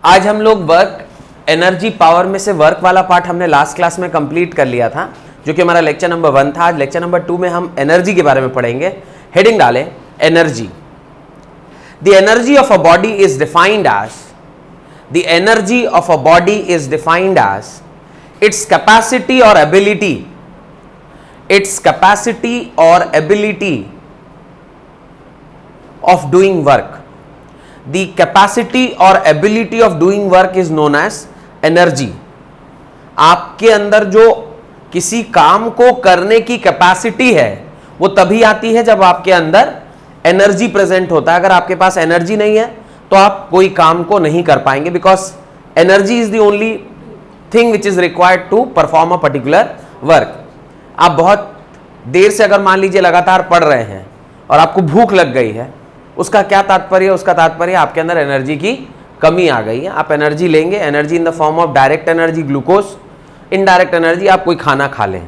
आज हम लोग वर्क एनर्जी पावर में से वर्क वाला पार्ट हमने लास्ट क्लास में कंप्लीट कर लिया था, जो कि हमारा लेक्चर नंबर 1 था। आज लेक्चर नंबर 2 में हम एनर्जी के बारे में पढ़ेंगे। हेडिंग डालें energy. The energy of a body is defined as the energy of a body is defined as its capacity और एबिलिटी, इट्स कैपेसिटी और ability of doing work. The capacity or ability of doing work is known as energy. आपके अंदर जो किसी काम को करने की कैपेसिटी है वो तभी आती है जब आपके अंदर एनर्जी प्रेजेंट होता है। अगर आपके पास एनर्जी नहीं है तो आप कोई काम को नहीं कर पाएंगे, because energy is the only thing which is required to perform a particular work. आप बहुत देर से अगर मान लीजिए लगातार पढ़ रहे हैं और आपको भूख लग गई है, उसका क्या तात्पर्य? उसका तात्पर्य आपके अंदर एनर्जी की कमी आ गई है। आप एनर्जी लेंगे, energy in the form of direct energy glucose, indirect energy आप कोई खाना खा लें,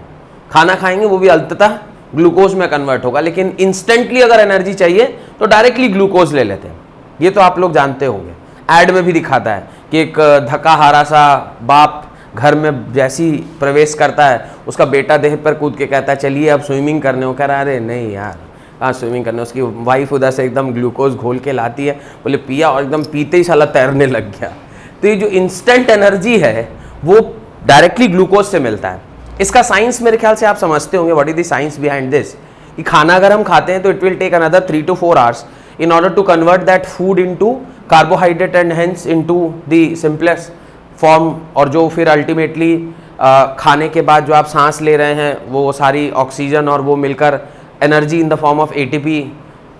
खाना खाएंगे वो भी अंततः ग्लूकोज में कन्वर्ट होगा। लेकिन इंस्टेंटली अगर एनर्जी चाहिए तो डायरेक्टली ग्लूकोज ले लेते हैं। ये तो आप लोग जानते होंगे, ऐड में भी दिखाता है कि एक धक्का-हारा सा बाप घर में जैसी प्रवेश करता है, उसका बेटा देह पर कूद के कहता है चलिए अब स्विमिंग करने। वो कह रहा है अरे नहीं यार, कहाँ स्विमिंग करने। उसकी वाइफ उधर से एकदम ग्लूकोज घोल के लाती है, बोले पिया, और एकदम पीते ही साला तैरने लग गया। तो ये जो इंस्टेंट एनर्जी है वो डायरेक्टली ग्लूकोज से मिलता है। इसका साइंस मेरे ख्याल से आप समझते होंगे, what is the science behind this. कि खाना अगर हम खाते हैं तो it will take another 3 to 4 hours in order to convert that food into carbohydrate and hence into the simplest form, और जो फिर अल्टीमेटली खाने के बाद जो आप सांस ले रहे हैं वो सारी ऑक्सीजन और वो मिलकर energy in the form of ATP,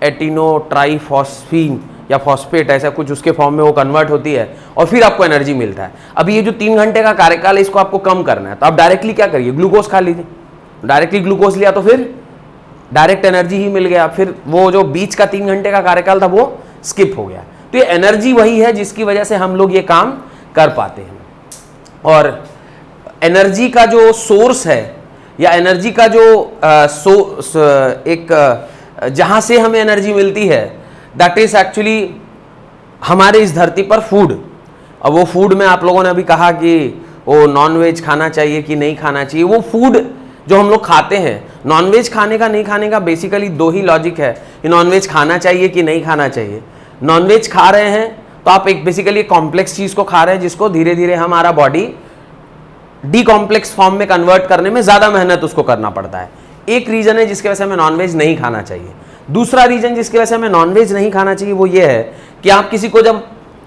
adenosine triphosphate या फॉस्फेट, ऐसा कुछ उसके फॉर्म में वो कन्वर्ट होती है और फिर आपको एनर्जी मिलता है। अब ये जो 3 घंटे का कार्यकाल है इसको आपको कम करना है, तो आप डायरेक्टली क्या करिए, ग्लूकोज खा लीजिए। डायरेक्टली ग्लूकोज लिया तो फिर डायरेक्ट एनर्जी ही मिल गया, फिर वो जो बीच का 3 घंटे का कार्यकाल था वो स्किप हो गया। तो ये एनर्जी वही है जिसकी वजह से हम लोग ये काम कर पाते हैं। और एनर्जी का जो सोर्स है या एनर्जी का जो जहां से हमें एनर्जी मिलती है, दैट इज एक्चुअली हमारे इस धरती पर फूड। अब वो फूड में आप लोगों ने अभी कहा कि वो नॉनवेज खाना चाहिए कि नहीं खाना चाहिए। वो फूड जो हम लोग खाते हैं, नॉनवेज खाने का नहीं खाने का बेसिकली 2 ही लॉजिक है कि नॉनवेज खाना चाहिए कि नहीं खाना चाहिए। नॉनवेज खा रहे हैं तो आप एक बेसिकली कॉम्प्लेक्स चीज को खा रहे हैं जिसको धीरे धीरे हमारा बॉडी डी कॉम्प्लेक्स फॉर्म में कन्वर्ट करने में ज्यादा मेहनत उसको करना पड़ता है। एक रीजन है जिसकी वजह से हमें नॉनवेज नहीं खाना चाहिए। दूसरा रीजन जिसकी वजह से हमें नॉनवेज नहीं खाना चाहिए वो ये है कि आप किसी को जब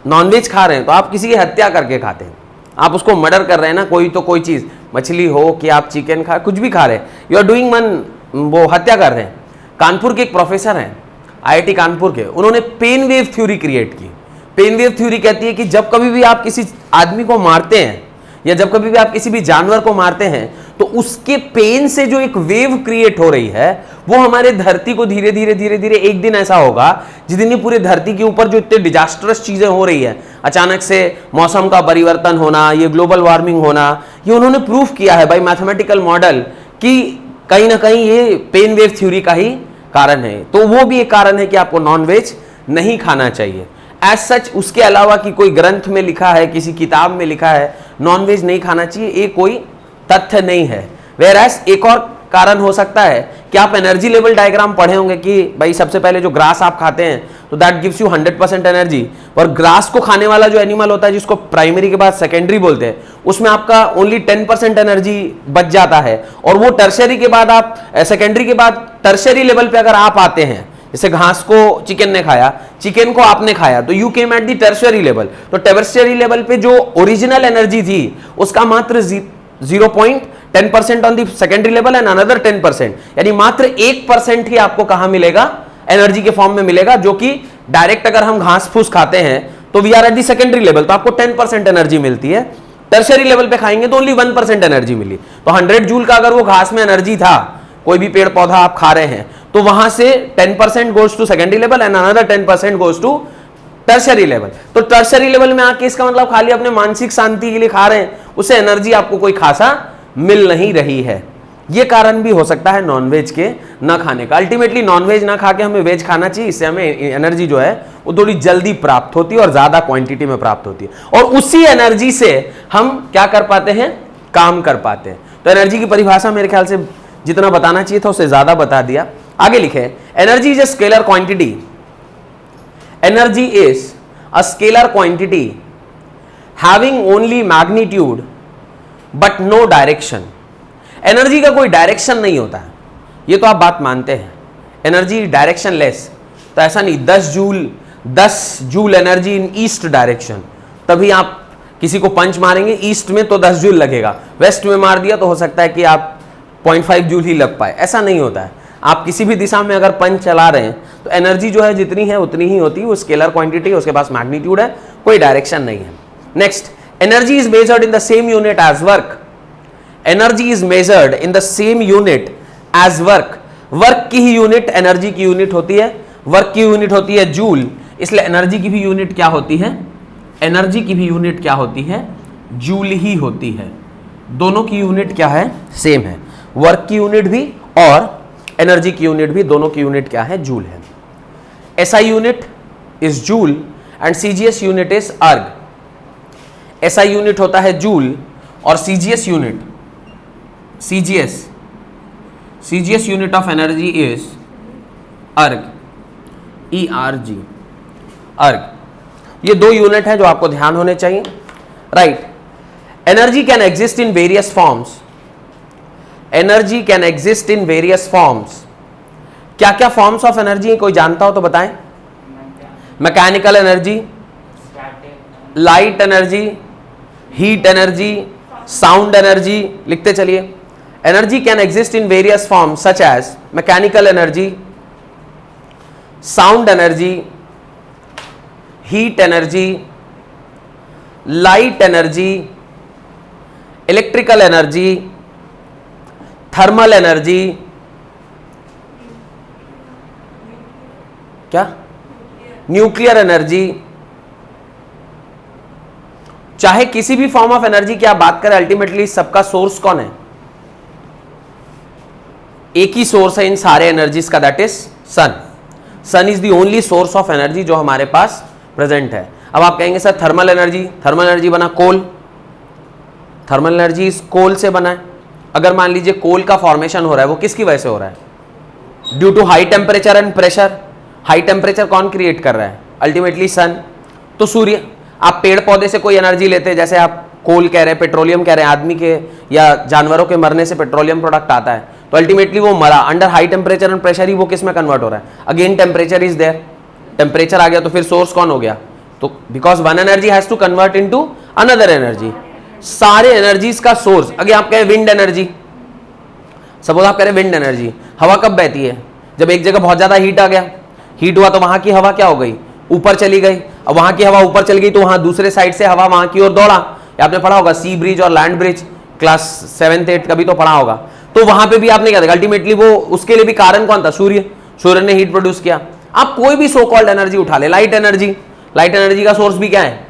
नॉनवेज खा रहे हैं तो आप किसी की हत्या करके खाते हैं, आप उसको मर्डर कर रहे हैं ना, कोई तो कोई चीज, मछली हो कि आप चिकन खा, कुछ भी खा रहे हैं, यू आर डूइंग वो हत्या कर रहे हैं। कानपुर के एक प्रोफेसर हैं, IIT कानपुर के, उन्होंने पेन वेव थ्योरी क्रिएट की। पेन वेव थ्योरी कहती है कि जब कभी भी आप किसी आदमी को मारते हैं या जब कभी भी आप किसी भी जानवर को मारते हैं तो उसके पेन से जो एक वेव क्रिएट हो रही है वो हमारे धरती को धीरे धीरे धीरे धीरे एक दिन ऐसा होगा जिस दिन ये पूरे धरती के ऊपर जो इतने डिजास्टरस चीजें हो रही है, अचानक से मौसम का परिवर्तन होना, ये ग्लोबल वार्मिंग होना, ये उन्होंने प्रूफ किया है बाय मैथमेटिकल मॉडल कि कहीं ना कहीं ये पेन वेव थ्योरी का ही कारण है। तो वो भी एक कारण है कि आपको नॉनवेज नहीं खाना चाहिए। एज सच उसके अलावा कि कोई ग्रंथ में लिखा है, किसी किताब में लिखा है नॉनवेज नहीं खाना चाहिए, ये कोई तथ्य नहीं है। वेयरएज एक और कारण हो सकता है कि आप एनर्जी लेवल डायग्राम पढ़े होंगे कि भाई सबसे पहले जो ग्रास आप खाते हैं तो दैट गिव्स यू 100% एनर्जी, और ग्रास को खाने वाला जो एनिमल होता है जिसको प्राइमरी के बाद सेकेंडरी बोलते हैं, उसमें आपका ओनली 10% एनर्जी बच जाता है। और वो टर्शरी के बाद आप सेकेंडरी के बाद टर्शरी लेवल पे अगर आप आते हैं, जैसे घास को चिकन ने खाया, चिकन को आपने खाया, तो you came at the tertiary level. तो टर्शरी लेवल पे जो ओरिजिनल एनर्जी थी उसका मात्र 0.10% on the secondary level and another 10%, यानी मात्र 1% ही आपको कहां मिलेगा, एनर्जी के फॉर्म में मिलेगा। जो कि डायरेक्ट अगर हम घास फूस खाते हैं तो we are at the secondary level, तो आपको 10% एनर्जी मिलती है। टर्शरी लेवल पे खाएंगे तो ओनली 1% एनर्जी मिली। तो 100 जूल का अगर वो घास में एनर्जी था, कोई भी पेड़ पौधा आप खा रहे हैं, तो वहां से 10% goes to secondary level and another 10% goes to tertiary level. तो टर्शरी लेवल में आके इसका मतलब खाली अपने मानसिक शांति के लिए खा रहे हैं, उससे एनर्जी आपको कोई खासा मिल नहीं रही है। ये कारण भी हो सकता है नॉनवेज के ना खाने का। अल्टीमेटली नॉनवेज ना खा के हमें वेज खाना चाहिए, इससे हमें एनर्जी जो है वो थोड़ी जल्दी प्राप्त होती है और ज्यादा क्वांटिटी में प्राप्त होती है, और उसी एनर्जी से हम क्या कर पाते हैं, काम कर पाते हैं। तो एनर्जी की परिभाषा मेरे ख्याल से जितना बताना चाहिए था उससे ज्यादा बता दिया। आगे लिखे, energy is a scalar quantity, energy is a scalar quantity having only magnitude but no direction. Energy का कोई डायरेक्शन नहीं होता है, ये तो आप बात मानते हैं, एनर्जी डायरेक्शन लेस। तो ऐसा नहीं 10 joule energy in east direction, तभी आप किसी को पंच मारेंगे ईस्ट में तो 10 जूल लगेगा, वेस्ट में मार दिया तो हो सकता है कि आप 0.5 जूल ही लग पाए। ऐसा नहीं होता है, आप किसी भी दिशा में अगर पंच चला रहे हैं तो एनर्जी जो है जितनी है उतनी ही होती है, वो स्केलर क्वांटिटी है, उसके पास मैग्नीट्यूड है, कोई डायरेक्शन नहीं है। Next, energy is measured in the same unit as work. Energy is measured in the same unit as work. Work की ही यूनिट एनर्जी की यूनिट होती है, वर्क की यूनिट होती है जूल, इसलिए एनर्जी की भी यूनिट क्या होती है, एनर्जी की भी यूनिट क्या होती है, जूल ही होती है। दोनों की यूनिट क्या है, सेम है, वर्क की यूनिट भी और एनर्जी की यूनिट भी, दोनों की यूनिट क्या है, जूल है। SI unit is joule and CGS unit is अर्ग। एसआई यूनिट होता है जूल और CGS unit, CGS unit of energy is अर्ग, ERG, अर्ग। ये दो यूनिट है जो आपको ध्यान होने चाहिए, right. Energy can exist in various forms, energy can exist in various forms. क्या क्या फॉर्म्स ऑफ एनर्जी कोई जानता हो तो बताएं। Mechanical energy, light energy, heat energy, sound energy, लिखते चलिए। Energy can exist in various forms such as mechanical energy, sound energy, heat energy, light energy, electrical energy, thermal energy, क्या, nuclear energy. चाहे किसी भी फॉर्म ऑफ एनर्जी की आप बात करें, अल्टीमेटली सबका सोर्स कौन है, एक ही सोर्स है इन सारे एनर्जीज का, that is sun. Sun is the only source of energy जो हमारे पास प्रेजेंट है। अब आप कहेंगे sir thermal energy, thermal energy बना कोल, थर्मल एनर्जी इस कोल से बना है। अगर मान लीजिए कोल का फॉर्मेशन हो रहा है, वो किसकी वजह से हो रहा है, due to high temperature and pressure. High temperature कौन क्रिएट कर रहा है, अल्टीमेटली सन, तो सूर्य। आप पेड़ पौधे से कोई एनर्जी लेते हैं, जैसे आप कोल कह रहे हैं, पेट्रोलियम कह रहे हैं, आदमी के या जानवरों के मरने से पेट्रोलियम प्रोडक्ट आता है, तो अल्टीमेटली वो मरा, under high temperature and pressure ही वो किस में कन्वर्ट हो रहा है, again temperature is there, temperature आ गया तो फिर सोर्स कौन हो गया, तो because one energy has to convert into another energy. सारे एनर्जीज का सोर्स, अगर आप कहें विंड एनर्जी, सपोज आप कह रहे हैं विंड एनर्जी, हवा कब बहती है, जब एक जगह बहुत ज्यादा हीट आ गया, हीट हुआ तो वहां की हवा क्या हो गई, ऊपर चली गई। अब वहां की हवा ऊपर चली गई तो वहां दूसरे साइड से हवा वहां की ओर दौड़ा। आपने पढ़ा होगा सी ब्रिज और land bridge, class 7th 8th कभी तो पढ़ा होगा। तो वहां पे भी आपने क्या देखा, अल्टीमेटली वो उसके लिए भी कारण कौन था, सूर्य। सूर्य ने हीट प्रोड्यूस किया। आप कोई भी सो कॉल्ड एनर्जी उठा ले, लाइट एनर्जी, लाइट एनर्जी का सोर्स भी क्या है,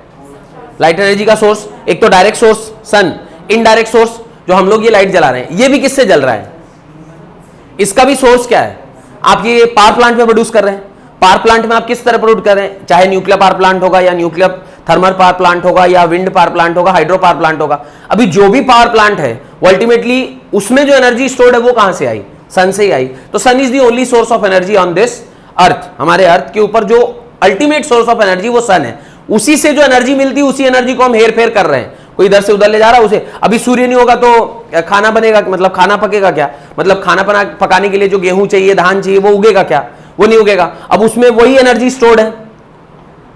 लाइट एनर्जी का सोर्स एक तो डायरेक्ट सोर्स सन, इनडायरेक्ट सोर्स जो हम लोग ये लाइट जला रहे हैं, ये भी किससे जल रहा है, इसका भी सोर्स क्या है, आप ये पावर प्लांट में प्रोड्यूस कर रहे हैं। पावर प्लांट में आप किस तरह प्रोड्यूस कर रहे हैं, चाहे न्यूक्लियर पावर प्लांट होगा या न्यूक्लियर थर्मल पावर प्लांट होगा या विंड पावर प्लांट होगा, हाइड्रो पावर प्लांट होगा। अभी जो भी पावर प्लांट है वो अल्टीमेटली उसमें जो एनर्जी स्टोर्ड है वो कहां से आई, सन से ही आई। तो sun is the only source of energy on this earth. हमारे अर्थ के ऊपर जो अल्टीमेट सोर्स ऑफ एनर्जी वो सन है। उसी से जो एनर्जी मिलती है उसी एनर्जी को हम हेर फेर कर रहे हैं, कोई इधर से उधर ले जा रहा है उसे। अभी सूर्य नहीं होगा तो खाना बनेगा, मतलब खाना पकेगा क्या, मतलब खाना पकाने के लिए जो गेहूं चाहिए, धान चाहिए, वो उगेगा क्या, वो नहीं उगेगा। अब उसमें वही एनर्जी स्टोर्ड है,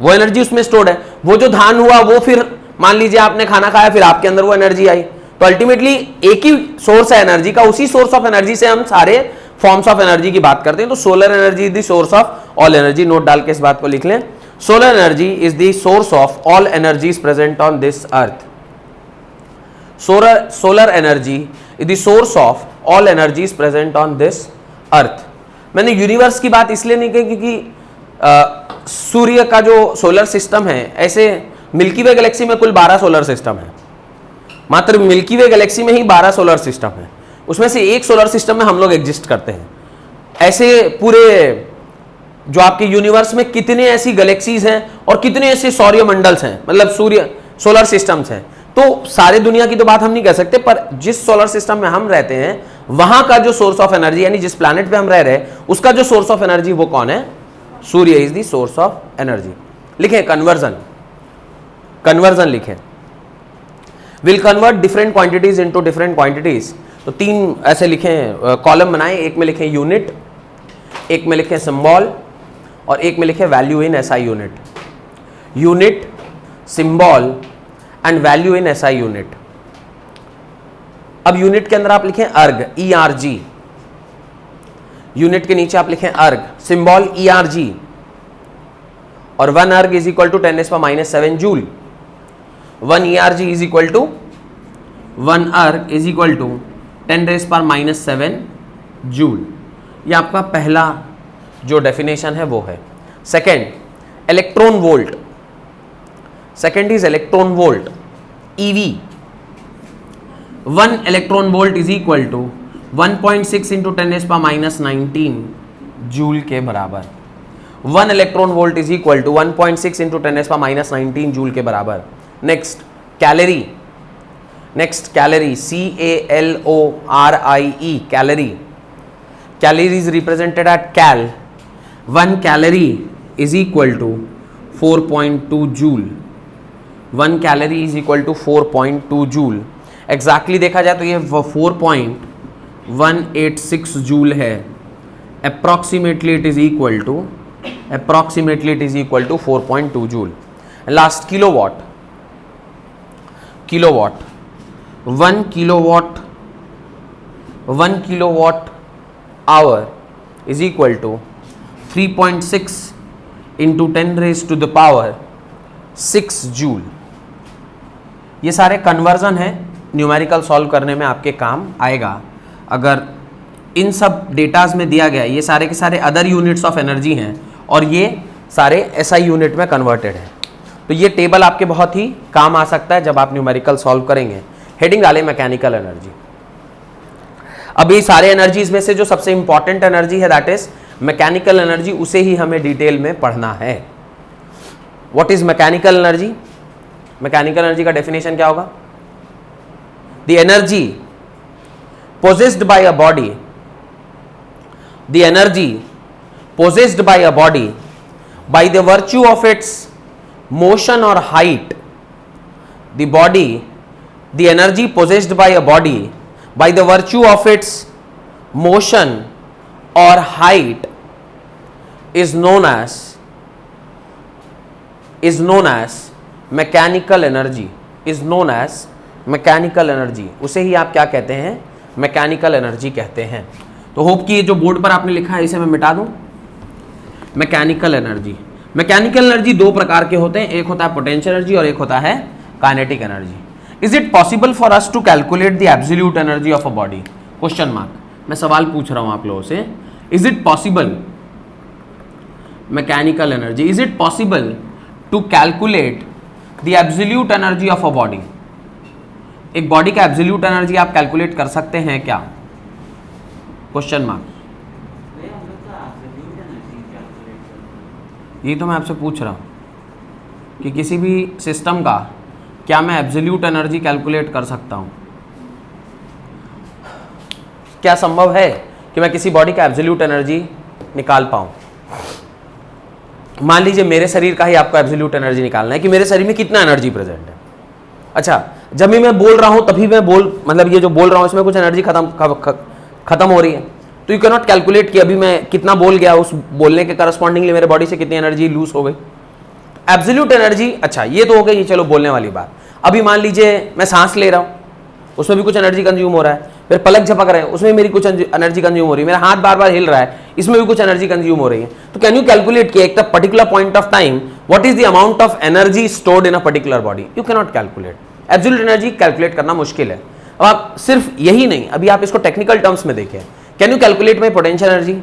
वो एनर्जी उसमें स्टोर्ड है। वो जो धान हुआ वो फिर मान लीजिए आपने खाना खाया, फिर आपके अंदर वो एनर्जी आई। तो अल्टीमेटली एक ही सोर्स है एनर्जी का, उसी सोर्स ऑफ एनर्जी से हम सारे फॉर्म्स ऑफ एनर्जी की बात करते हैं। तो solar energy is the source of all energy. Note डाल के इस बात को लिख लें, solar energy is the source of all energies present on this earth. Solar energy is the source of all energies present on this अर्थ। मैंने universe की बात इसलिए नहीं की क्योंकि सूर्य का जो सोलर सिस्टम है, ऐसे मिल्की वे गैलेक्सी में कुल 12 सोलर सिस्टम है, मात्र मिल्की वे गैलेक्सी में ही 12 सोलर सिस्टम है। उसमें से एक सोलर सिस्टम में हम लोग एग्जिस्ट करते हैं। ऐसे पूरे जो आपके यूनिवर्स में कितने ऐसी गैलेक्सीज हैं और कितने ऐसे सौरमंडल्स हैं, मतलब सूर्य सोलर सिस्टम्स हैं। तो सारे दुनिया की तो बात हम नहीं कर सकते, पर जिस सोलर सिस्टम में हम रहते हैं वहां का जो सोर्स ऑफ एनर्जी, यानी जिस प्लैनेट पे हम रह रहे हैं उसका जो सोर्स ऑफ एनर्जी वो कौन है? सूर्य is the source of energy. लिखें कन्वर्जन, कन्वर्जन लिखें। Will convert different quantities into different quantities. तो तीन ऐसे लिखें कॉलम बनाएं, एक में लिखें यूनिट, एक में लिखें सिंबल और एक में लिखें value in SI unit. Unit, symbol and value in SI unit. अब यूनिट के अंदर आप लिखें अर्ग, ERG। यूनिट के नीचे आप लिखें अर्ग, सिंबल ERG, और 1 erg is equal to 10⁻⁻7 joule. 1 ERG is equal to 1 erg is equal to 10⁻⁻7 joule. ये आपका पहला जो डेफिनेशन है वो है। Second, electron volt. Second is electron volt, EV। 1 electron volt is equal to 1.6 into 10⁻⁻19 joule के बराबर। 1 electron volt is equal to 1.6 into 10⁻⁻19 joule के बराबर। Next calorie, next calorie, CALORIE, calorie. Calorie is represented at cal. 1 calorie is equal to 4.2 joule. 1 calorie is equal to 4.2 joule. Exactly देखा जाए तो ये 4.186 joule है। Approximately it is equal to 4.2 joule. Last kilowatt, kilowatt. 1 kilowatt hour is equal to 3.6 into 10⁻⁶ joule. ये सारे conversion है, numerical solve करने में आपके काम आएगा। अगर इन सब डेटाज में दिया गया, ये सारे के सारे अदर यूनिट्स ऑफ एनर्जी हैं और ये सारे एसआई यूनिट में कन्वर्टेड हैं, तो ये टेबल आपके बहुत ही काम आ सकता है जब आप न्यूमेरिकल सॉल्व करेंगे। हेडिंग डालें मैकेनिकल एनर्जी। अब ये सारे एनर्जीज में से जो सबसे इंपॉर्टेंट एनर्जी है दैट इज मैकेनिकल एनर्जी, उसे ही हमें डिटेल में पढ़ना है। What is mechanical energy? Mechanical energy का डेफिनेशन क्या होगा? The energy possessed by a body, the energy possessed by a body by the virtue of its motion or height, the body, the energy possessed by a body by the virtue of its motion or height is known as mechanical energy, is known as mechanical energy। उसे ही आप क्या कहते हैं? Mechanical energy कहते हैं। तो hope कि ये जो बोर्ड पर आपने लिखा है इसे मैं मिटा दूं। मैकेनिकल एनर्जी, मैकेनिकल एनर्जी दो प्रकार के होते हैं, एक होता है पोटेंशियल एनर्जी और एक होता है kinetic energy. Is it possible for us to calculate the absolute energy of a body? Question mark. मैं सवाल पूछ रहा हूं आप लोगों से, is it possible, mechanical energy, is it possible to calculate the absolute energy of a body? एक body का एब्सोल्यूट एनर्जी आप कैलकुलेट कर सकते हैं क्या? Question mark. ये तो मैं आपसे पूछ रहा हूं कि किसी भी सिस्टम का क्या मैं एब्सोल्यूट एनर्जी कैलकुलेट कर सकता हूं? क्या संभव है कि मैं किसी बॉडी का एब्सोल्यूट एनर्जी निकाल पाऊं? मान लीजिए मेरे शरीर का ही आपको एब्सोल्यूट एनर्जी निकालना है कि मेरे शरीर में कितना एनर्जी प्रेजेंट है। अच्छा, जब भी मैं बोल रहा हूं तभी मैं मतलब ये जो बोल रहा हूं इसमें कुछ एनर्जी खत्म हो रही है, तो यू कैन नॉट कैलकुलेट कि अभी मैं कितना बोल गया, उस बोलने के करस्पॉन्डिंगली मेरे बॉडी से कितनी एनर्जी लूज हो गई। एब्सोल्यूट एनर्जी, अच्छा ये तो हो गई, चलो बोलने वाली बात। अभी मान लीजिए मैं सांस ले रहा हूं, उसमें भी कुछ एनर्जी कंज्यूम हो रहा है, फिर पलक झपक रहे हैं उसमें मेरी कुछ एनर्जी कंज्यूम हो रही है, मेरा हाथ बार बार हिल रहा है इसमें भी कुछ एनर्जी कंज्यूम हो रही है। तो कैन यू कैलकुलेट कि एक particular point of time what is the amount of energy stored in a particular body? You can not calculate. Absolute energy calculate करना मुश्किल है। अब आप सिर्फ यही नहीं, अभी आप इसको टेक्निकल टर्म्स में देखें, can you calculate my potential energy?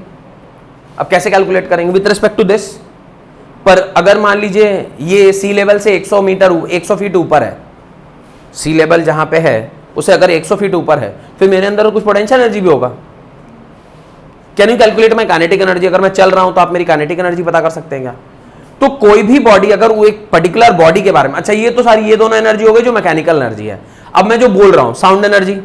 अब कैसे कैलकुलेट करेंगे विद रिस्पेक्ट टू दिस? पर अगर मान लीजिए ये सी लेवल से 100 फीट ऊपर है, सी लेवल जहां पे है उसे अगर 100 फीट ऊपर है, फिर मेरे अंदर कुछ पोटेंशियल एनर्जी भी होगा। Can you calculate my kinetic energy? अगर मैं चल रहा हूं तो आप मेरी काइनेटिक एनर्जी पता कर सकते हैं क्या? तो कोई भी बॉडी, अगर वो एक पर्टिकुलर बॉडी के बारे में, अच्छा ये तो सारी ये दोनों एनर्जी हो गई जो मैकेनिकल एनर्जी है। अब मैं जो बोल रहा हूं साउंड एनर्जी,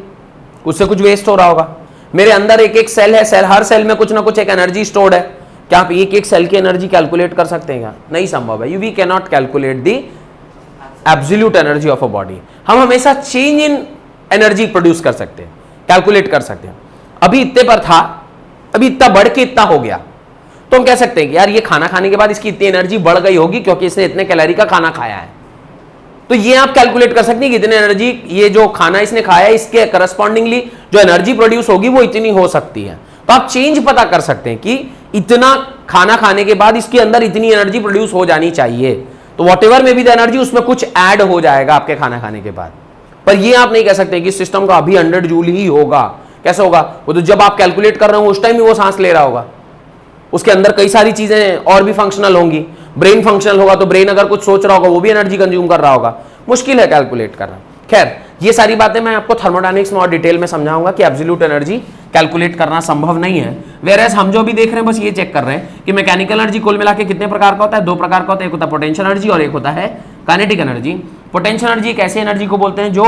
उससे कुछ वेस्ट हो रहा होगा। मेरे अंदर एक एक सेल है, सेल, हर सेल में कुछ ना कुछ एक एनर्जी स्टोर्ड है। क्या आप एक एक सेल की एनर्जी कैलकुलेट कर सकते हैं क्या? नहीं संभव है। We can not calculate the absolute energy of a body. हम हमेशा चेंज इन एनर्जी प्रोड्यूस कर सकते हैं, कैलकुलेट कर सकते हैं। अभी इतने पर था, अभी इतना बढ़ के इतना हो गया, तो हम कह सकते हैं कि यार ये खाना खाने के बाद इसकी इतनी एनर्जी बढ़ गई होगी क्योंकि इसने इतने कैलोरी का खाना खाया है। तो ये आप कैलकुलेट कर सकते हैं कि इतनी एनर्जी ये जो खाना इसने खाया है इसके करस्पॉन्डिंगली जो एनर्जी प्रोड्यूस होगी वो इतनी हो सकती है। तो आप चेंज पता कर सकते हैं कि इतना खाना खाने के बाद इसके अंदर इतनी एनर्जी प्रोड्यूस हो जानी चाहिए। तो वॉट एवर में भी द एनर्जी, उसमें कुछ ऐड हो जाएगा आपके खाना खाने के बाद। पर ये आप नहीं कह सकते कि सिस्टम का अभी 100 जूल ही होगा। कैसे होगा? वो तो जब आप कैलकुलेट कर रहे हो उस टाइम ही वो सांस ले रहा होगा, उसके अंदर कई सारी चीजें और भी फंक्शनल होंगी। ब्रेन फंक्शनल होगा तो ब्रेन अगर कुछ सोच रहा होगा वो भी एनर्जी कंज्यूम कर रहा होगा। मुश्किल है कैलकुलेट करना। खैर, ये सारी बातें मैं आपको थर्मोडायनेमिक्स में और डिटेल में समझाऊंगा कि एब्सोल्यूट एनर्जी कैलकुलेट करना संभव नहीं है। वेयरएज हम जो भी देख रहे हैं बस ये चेक कर रहे हैं कि मैकेनिकल एनर्जी कुल मिला के कितने प्रकार का होता है? 2 प्रकार का होता है। एक होता है पोटेंशियल एनर्जी और एक होता है काइनेटिक एनर्जी। पोटेंशियल एनर्जी एक ऐसी एनर्जी को बोलते हैं जो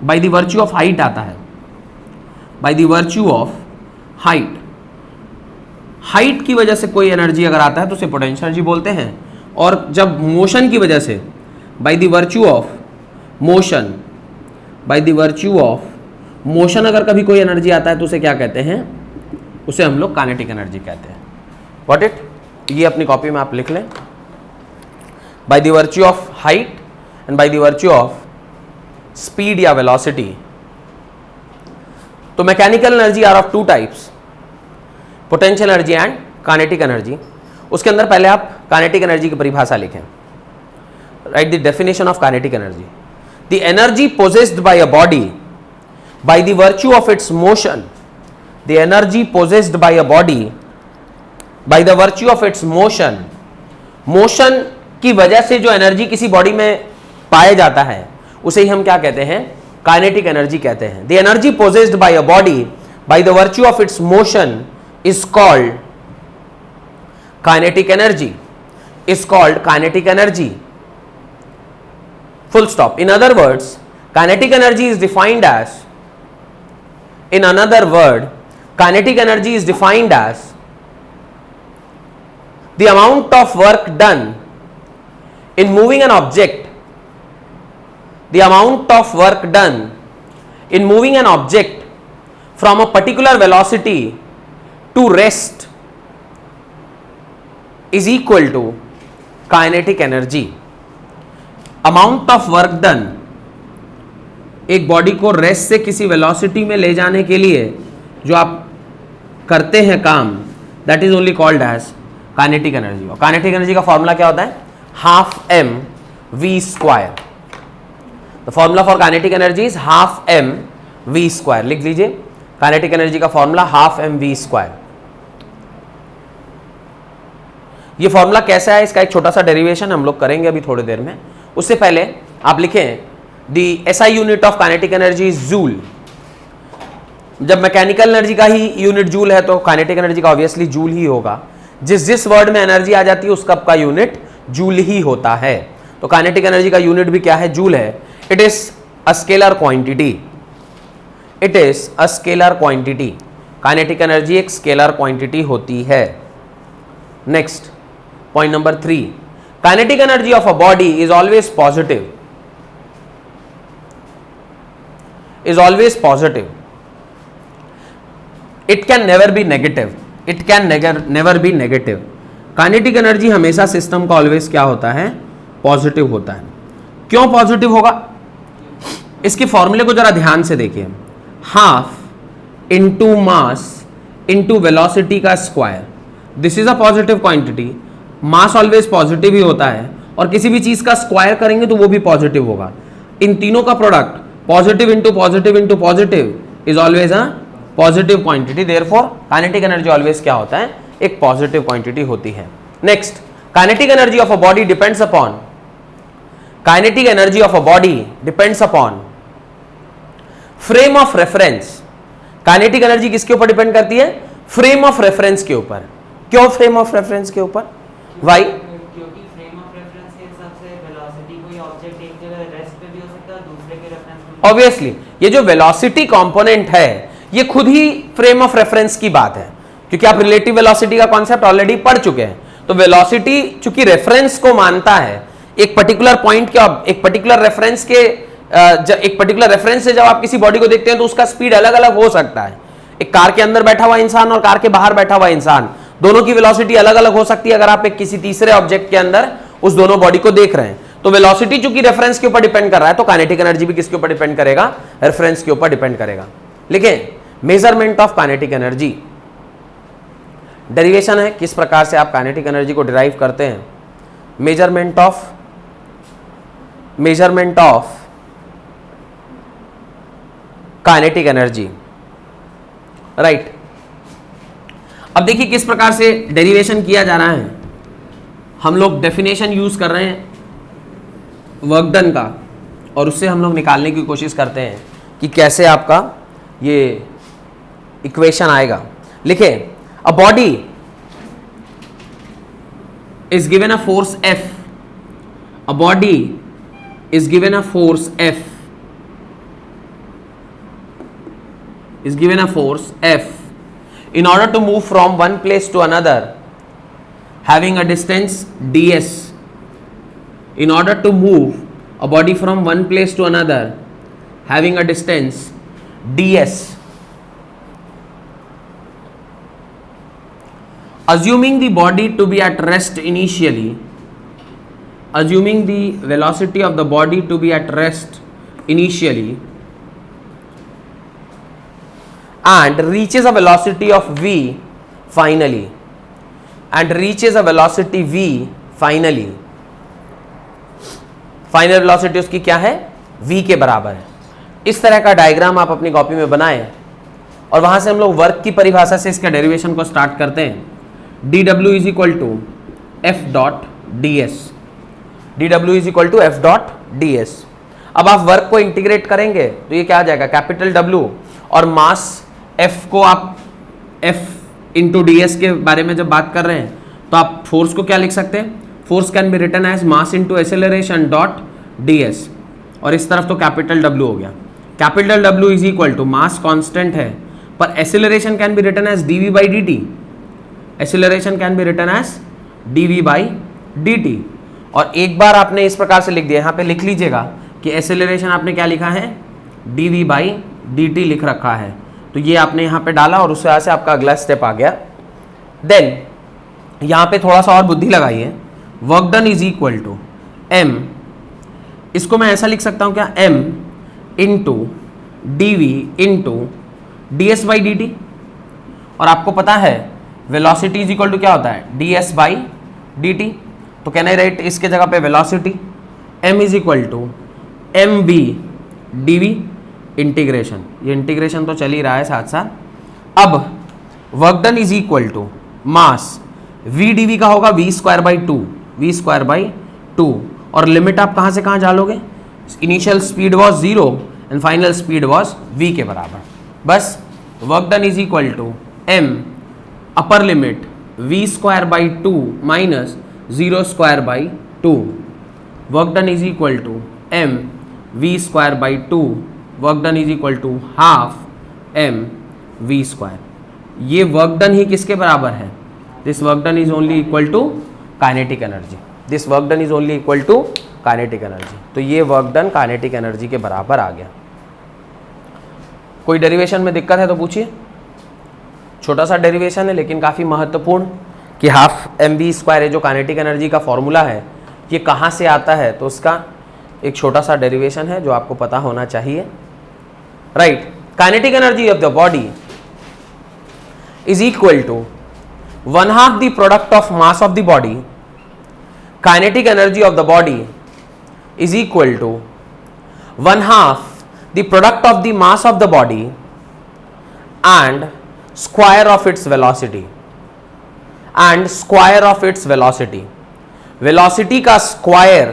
bye the virtue of height आता है। Bye the virtue of height, height की वजह से कोई एनर्जी अगर आता है तो उसे पोटेंशियल एनर्जी बोलते हैं। और जब मोशन की वजह से, bye the virtue of motion, bye the virtue of motion अगर कभी कोई एनर्जी आता है तो उसे क्या कहते हैं? उसे हम लोग काइनेटिक एनर्जी कहते हैं। What it? ये अपनी कॉपी में आप लिख लें। By the virtue of height and by the virtue of speed या वेलोसिटी। तो mechanical energy are of 2 types, potential energy and kinetic energy. उसके अंदर पहले आप काइनेटिक एनर्जी की परिभाषा लिखें। Write the definition of kinetic energy. The energy possessed by a body by the virtue of its motion, the energy possessed by a body by the virtue of its motion, motion की वजह से जो energy किसी body में पाया जाता है उसे ही हम क्या कहते हैं? काइनेटिक एनर्जी कहते हैं। the energy possessed by a body by the virtue of its motion is called kinetic energy, is called kinetic energy, full stop. In other words, kinetic energy is defined as, in another word, kinetic energy is defined as the amount of work done in moving an object, the amount of work done in moving an object from a particular velocity to rest is equal to kinetic energy. Amount of work done, एक body को rest से किसी velocity में ले जाने के लिए जो आप करते हैं काम, that is only called as kinetic energy. और काइनेटिक एनर्जी का फॉर्मूला क्या होता है? Half M we square. The formula for kinetic energy is half M we square. लिख लीजिए काइनेटिक एनर्जी का formula half M we square. ये formula कैसा है? इसका एक छोटा सा डेरिवेशन हम लोग करेंगे अभी थोड़ी देर में। उससे पहले आप लिखें The SI unit of kinetic energy is joule. जब मैकेनिकल एनर्जी का ही यूनिट जूल है तो काइनेटिक एनर्जी का ऑब्वियसली जूल ही होगा। जिस वर्ड में एनर्जी आ जाती है उसका का यूनिट जूल ही होता है। तो काइनेटिक एनर्जी का यूनिट भी क्या है? जूल है। It is a scalar quantity, it is a scalar quantity. Kinetic energy एक स्केलर क्वांटिटी होती है। Next point number 3, kinetic energy of a body is always positive, is always positive. It can never be negative. It can never be negative. Kinetic energy हमेशा system का always क्या होता है? Positive होता है। क्यों पॉजिटिव होगा? इसके फॉर्मूले को जरा ध्यान से देखिए। Half into mass into velocity का square, this is a positive quantity. Mass always positive ही होता है और किसी भी चीज का स्क्वायर करेंगे तो वो भी पॉजिटिव होगा। इन तीनों का product positive into positive is always a positive quantity. Therefore kinetic energy always क्या होता है? एक पॉजिटिव क्वांटिटी होती है। Next, kinetic energy of a body depends upon, kinetic energy of a body depends upon frame of reference, kinetic energy किसके ऊपर depend करती है? फ्रेम ऑफ रेफरेंस के ऊपर। क्यों फ्रेम ऑफ रेफरेंस के ऊपर? वाई? क्योंकि फ्रेम ऑफ रेफरेंस के हिसाब से वेलोसिटी कोई ऑब्जेक्ट एक जगह रेस्ट पे भी हो सकता है, दूसरे के रेफरेंस पे। ऑब्वियसली ये जो वेलोसिटी कंपोनेंट है ये खुद ही फ्रेम ऑफ रेफरेंस की बात है, क्योंकि आप रिलेटिव वेलोसिटी का कॉन्सेप्ट ऑलरेडी पढ़ चुके हैं। तो वेलोसिटी चूंकि रेफरेंस को मानता है, एक पर्टिकुलर पॉइंट के, एक पर्टिकुलर रेफरेंस के, एक पर्टिकुलर रेफरेंस से जब आप किसी बॉडी को देखते हैं तो उसका स्पीड अलग अलग हो सकता है। एक कार के अंदर बैठा हुआ इंसान और कार के बाहर बैठा हुआ इंसान, दोनों की वेलोसिटी अलग अलग हो सकती है अगर आप एक किसी तीसरे ऑब्जेक्ट के अंदर उस दोनों बॉडी को देख रहे हैं। तो वेलोसिटी चूंकि रेफरेंस के ऊपर डिपेंड कर रहा है, तो काइनेटिक एनर्जी भी किसके ऊपर डिपेंड करेगा? रेफरेंस के ऊपर डिपेंड करेगा। लिखें, measurement of kinetic energy, derivation है किस प्रकार से आप काइनेटिक एनर्जी को डिराइव करते हैं। Measurement of kinetic energy, right. अब देखिए किस प्रकार से डेरिवेशन किया जा रहा है। हम लोग डेफिनेशन यूज कर रहे हैं वर्क डन का, और उससे हम लोग निकालने की कोशिश करते हैं कि कैसे आपका ये इक्वेशन आएगा। लिखे, अ body is given a force F, a body is given a force F, is given a force F in order to move from one place to another having a distance ds. In order to move a body from one place to another having a distance ds, assuming the body to be at rest initially, assuming the velocity of the body to be at rest initially and reaches a velocity of v finally, and reaches a velocity v finally, final velocity उसकी क्या है? v के बराबर है। इस तरह का diagram आप अपनी कॉपी में बनाएं और वहां से हम लोग वर्क की परिभाषा से इसका डेरिवेशन को स्टार्ट करते हैं। dw is equal to F dot D s, dw is equal to F dot D s. अब आप वर्क को इंटीग्रेट करेंगे तो ये क्या आ जाएगा? कैपिटल W, और मास F को आप F इंटू डी एस के बारे में जब बात कर रहे हैं तो आप फोर्स को क्या लिख सकते हैं? Force can be written as mass into acceleration dot D s, और इस तरफ तो कैपिटल W हो गया। Capital W is equal to mass constant है, पर acceleration can be written as dv by dt, acceleration can be written as dv by dt। और एक बार आपने इस प्रकार से लिख दिया, यहाँ पे लिख लीजिएगा कि एक्सेलरेशन आपने क्या लिखा है? dv बाई dt लिख रखा है, तो ये आपने यहाँ पे डाला और उससे से आपका अगला स्टेप आ गया। देन यहाँ पे थोड़ा सा और बुद्धि लगाइए, work done is equal to m, इसको मैं ऐसा लिख सकता हूँ क्या? m into D v into d S by D t, और आपको पता है वेलोसिटी इज इक्वल टू क्या होता है? D S by D t. तो कैन आई राइट इसके जगह पे velocity m is equal to m v d v integration, ये इंटीग्रेशन तो चल ही रहा है साथ साथ। अब work done is equal to mass v dv का होगा v square by two, v square by two, और लिमिट आप कहाँ से कहाँ डालोगे? Initial speed was 0 and final speed was v के बराबर। बस work done is equal to m upper limit v square by two minus 0 square by two, work done is equal to m v square by two, work done is equal to half m v square. ये work done ही किसके बराबर है? This work done is only equal to kinetic energy, this work done is only equal to kinetic energy. तो ये work done kinetic energy के बराबर आ गया। कोई डेरिवेशन में दिक्कत है तो पूछिए। छोटा सा डेरिवेशन है लेकिन काफ़ी महत्वपूर्ण, कि हाफ एम वी स्क्वायर है जो काइनेटिक एनर्जी का फॉर्मूला है, ये कहाँ से आता है, तो उसका एक छोटा सा डेरिवेशन है जो आपको पता होना चाहिए। Right, kinetic energy of the body is equal to 1/2 the product of mass of the body. Kinetic energy of the body is equal to 1/2 the product of the mass of the body and square of its velocity, and square of its velocity. Velocity का square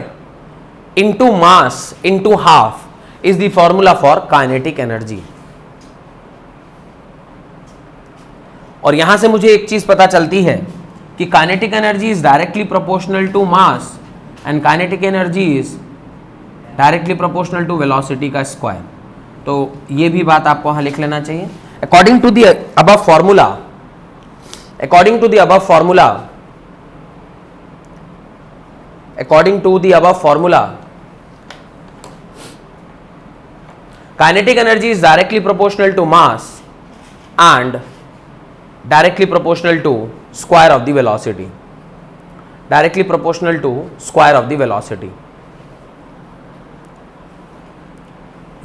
into mass into half is the formula for kinetic energy. और यहां से मुझे एक चीज पता चलती है कि kinetic energy is directly proportional to mass and kinetic energy is directly proportional to velocity का स्क्वायर। तो ये भी बात आपको यहां लिख लेना चाहिए। According to the above formula, according to the above formula, kinetic energy is directly proportional to mass and directly proportional to square of the velocity, directly proportional to square of the velocity।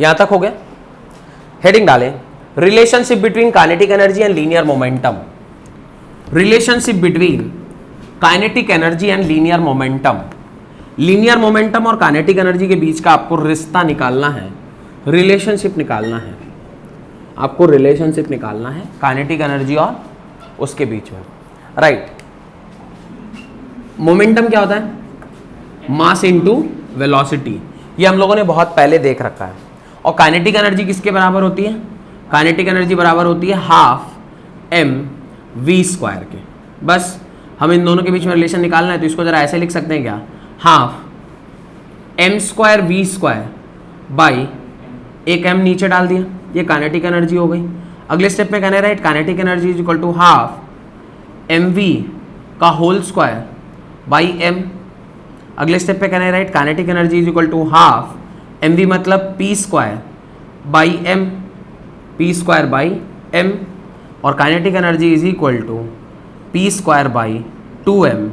यहां तक हो गया। Heading डालें, relationship between kinetic energy and linear momentum. Relationship between kinetic energy and linear momentum. Linear momentum और kinetic energy के बीच का आपको रिश्ता निकालना है, रिलेशनशिप निकालना है, आपको रिलेशनशिप निकालना है काइनेटिक एनर्जी और उसके बीच में, राइट। मोमेंटम क्या होता है? Mass into velocity. ये हम लोगों ने बहुत पहले देख रखा है। और काइनेटिक एनर्जी किसके बराबर होती है? काइनेटिक एनर्जी बराबर होती है हाफ mv स्क्वायर के। बस हम इन दोनों के बीच में रिलेशन निकालना है, तो इसको जरा ऐसे लिख सकते हैं क्या? Half m square v square by एक m नीचे डाल दिया, ये काइनेटिक एनर्जी हो गई। अगले स्टेप में कहने right, kinetic energy is equal to half mv का होल स्क्वायर बाई m। अगले स्टेप पे कहने right, kinetic energy is equal to half mv मतलब p square by m, p square by m। और kinetic energy is equal to p square by 2m।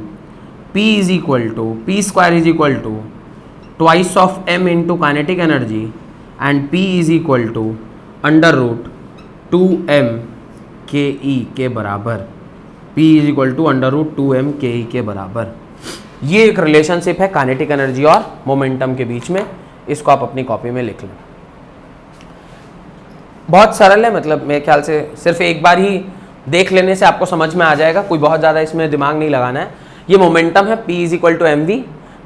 p is equal to p square is equal to twice of m into kinetic energy and p is equal to under root 2m K E के बराबर। p is equal to under root 2m K E के बराबर। ये एक relationship है kinetic energy और momentum के बीच में। इसको आप अपनी कॉपी में लिख लें। बहुत सरल है, मतलब मेरे ख्याल से सिर्फ एक बार ही देख लेने से आपको समझ में आ जाएगा, कोई बहुत ज़्यादा इसमें दिमाग नहीं लगाना है। ये मोमेंटम है, p is equal to m v,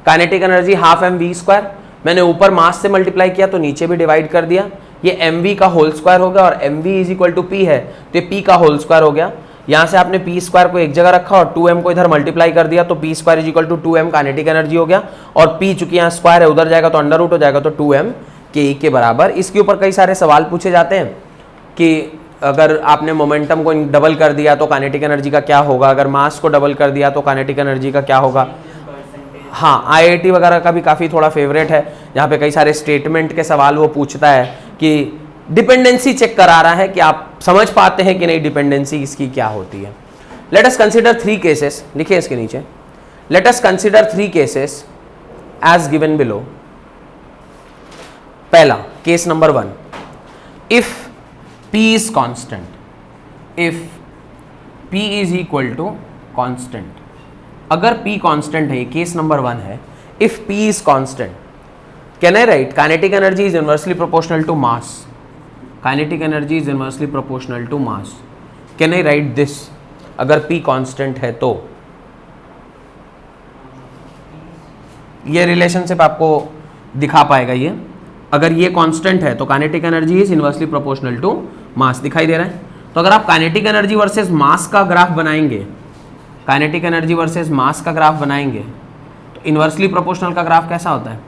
kinetic energy half M we square. मैंने ऊपर मास से मल्टीप्लाई किया तो नीचे भी डिवाइड कर दिया, ये एम वी का होल स्क्वायर हो गया और m v is equal to p है तो ये p का होल स्क्वायर हो गया। यहाँ से आपने p स्क्वायर को एक जगह रखा और 2m को इधर मल्टीप्लाई कर दिया तो p square is equal to 2m kinetic energy हो गया। और p चूंकि यहाँ स्क्वायर है उधर जाएगा तो अंडर रूट हो जाएगा तो 2m के ई के बराबर। इसके ऊपर कई सारे सवाल पूछे जाते हैं कि अगर आपने मोमेंटम को डबल कर दिया तो काइनेटिक एनर्जी का क्या होगा, अगर मास को डबल कर दिया तो काइनेटिक एनर्जी का क्या होगा। हाँ, आईआईटी वगैरह का भी काफ़ी थोड़ा फेवरेट है, जहाँ पे कई सारे स्टेटमेंट के सवाल वो पूछता है कि डिपेंडेंसी चेक करा रहा है कि आप समझ पाते हैं कि नहीं डिपेंडेंसी इसकी क्या होती है। लेट अस कंसिडर 3 केसेस, लिखिए इसके नीचे, let us consider 3 cases as given below. पहला case number 1, if p is constant, if p is equal to constant, अगर p constant है, केस नंबर 1 है, if p is constant, can I write kinetic energy is inversely proportional to mass, kinetic energy is inversely proportional to mass, can I write this, अगर p constant है तो ये relationship आपको दिखा पाएगा। ये अगर ये कांस्टेंट है तो kinetic energy is inversely proportional to mass, दिखाई दे रहा है। तो अगर आप काइनेटिक एनर्जी वर्सेस मास का ग्राफ बनाएंगे, काइनेटिक एनर्जी वर्सेस मास का ग्राफ बनाएंगे तो इनवर्सली प्रोपोर्शनल का ग्राफ कैसा होता है?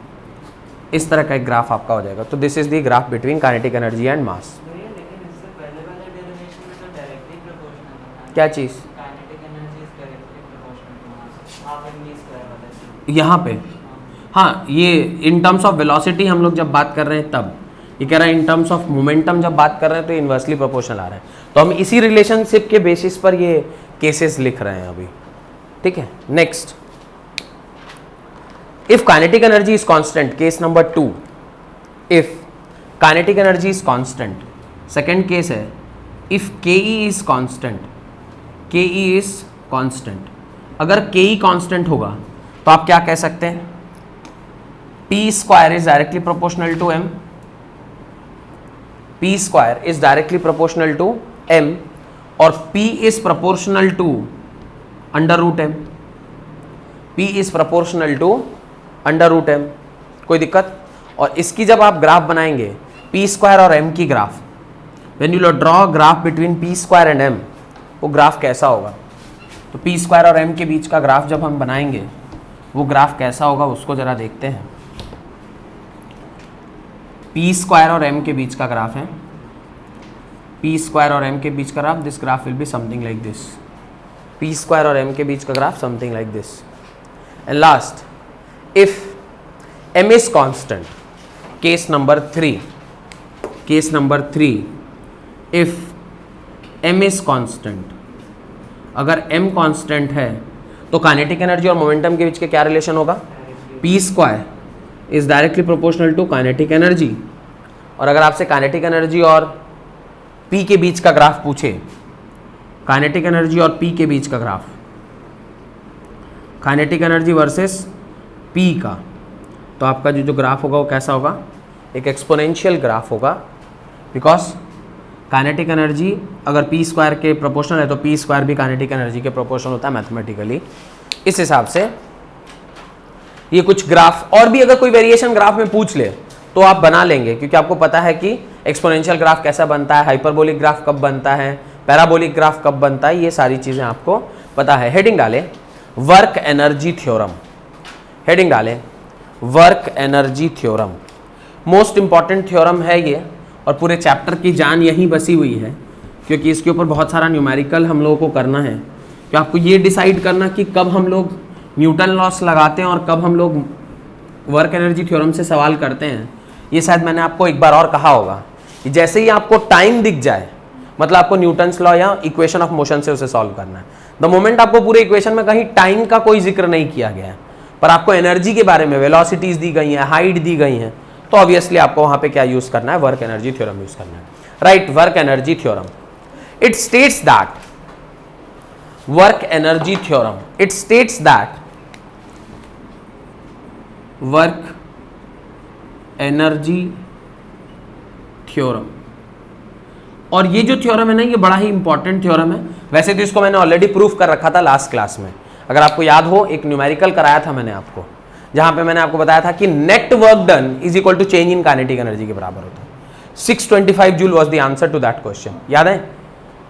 इस तरह का एक ग्राफ आपका हो जाएगा। तो this is the graph between kinetic energy and mass. क्या चीज़? यहाँ पे हाँ, ये इन टर्म्स ऑफ वेलोसिटी हम लोग जब बात कर रहे हैं तब, ये कह रहा है इन टर्म्स ऑफ मोमेंटम जब बात कर रहे हैं तो इनवर्सली प्रोपोर्शनल आ रहा है। तो हम इसी रिलेशनशिप के बेसिस पर ये केसेस लिख रहे हैं अभी, ठीक है। Next, if kinetic energy is constant, case number 2, if kinetic energy is constant. Second case है इफ के ई इज कांस्टेंट, के ई इज कांस्टेंट। अगर के ई कांस्टेंट होगा तो आप क्या कह सकते हैं? p square is directly proportional to m, p square is directly proportional to m और p is proportional to under root m, p is proportional to under root m, कोई दिक्कत? और इसकी जब आप ग्राफ बनाएंगे पी स्क्वायर और m की graph, when you draw graph between p square and m, वो ग्राफ कैसा होगा? तो पी स्क्वायर और एम के बीच का ग्राफ जब हम बनाएंगे वो ग्राफ कैसा होगा उसको जरा देखते हैं। पी स्क्वायर और एम के बीच का ग्राफ है, पी स्क्वायर और एम के बीच का graph, this graph will be something like this. P square और एम के बीच का graph something like this. And last, if m is constant, case number 3, case number 3, if m is constant, अगर m constant है तो kinetic energy और momentum के बीच के क्या रिलेशन होगा? P square is directly proportional to kinetic energy. और अगर आपसे काइनेटिक एनर्जी और पी के बीच का ग्राफ पूछे, काइनेटिक एनर्जी और पी के बीच का graph, kinetic energy versus P का, तो आपका जो ग्राफ होगा वो कैसा होगा? एक एक्सपोनेंशियल ग्राफ होगा, बिकॉज काइनेटिक एनर्जी अगर पी स्क्वायर के प्रोपोर्शनल है तो पी स्क्वायर भी काइनेटिक एनर्जी के प्रोपोर्शनल होता है मैथमेटिकली। इस हिसाब से ये कुछ ग्राफ, और भी अगर कोई वेरिएशन ग्राफ में पूछ ले तो आप बना लेंगे, क्योंकि आपको पता है कि एक्सपोनेंशियल ग्राफ कैसा बनता है, हाइपरबोलिक ग्राफ कब बनता है, पैराबोलिक ग्राफ कब बनता है, ये सारी चीज़ें आपको पता है। हेडिंग डालें वर्क एनर्जी थ्योरम, हेडिंग डालें work energy theorem. Most important theorem है ये, और पूरे चैप्टर की जान यहीं बसी हुई है, क्योंकि इसके ऊपर बहुत सारा न्यूमेरिकल हम लोगों को करना है। कि आपको ये डिसाइड करना कि कब हम लोग न्यूटन लॉस लगाते हैं और कब हम लोग वर्क एनर्जी थ्योरम से सवाल करते हैं। ये शायद मैंने आपको एक बार और कहा होगा कि जैसे ही आपको टाइम दिख जाए, मतलब आपको न्यूटन्स लॉ या इक्वेशन ऑफ मोशन से उसे सॉल्व करना है। द मोमेंट आपको पूरे इक्वेशन में कहीं टाइम का कोई जिक्र नहीं किया गया है, पर आपको एनर्जी के बारे में वेलोसिटीज दी गई हैं, हाइट दी गई हैं, तो ऑब्वियसली आपको वहां पे क्या यूज करना है? वर्क एनर्जी थ्योरम यूज करना है। Right, work energy theorem, it states that, work energy theorem, it states that work energy theorem, और ये जो थ्योरम है ना, ये बड़ा ही इंपॉर्टेंट थ्योरम है। वैसे तो इसको मैंने ऑलरेडी प्रूफ कर रखा था लास्ट क्लास में, अगर आपको याद हो, एक न्यूमेरिकल कराया था मैंने आपको, जहां पे मैंने आपको बताया था कि net work done is equal to change in kinetic energy के बराबर होता है। 625 joule was the answer to that question, याद है?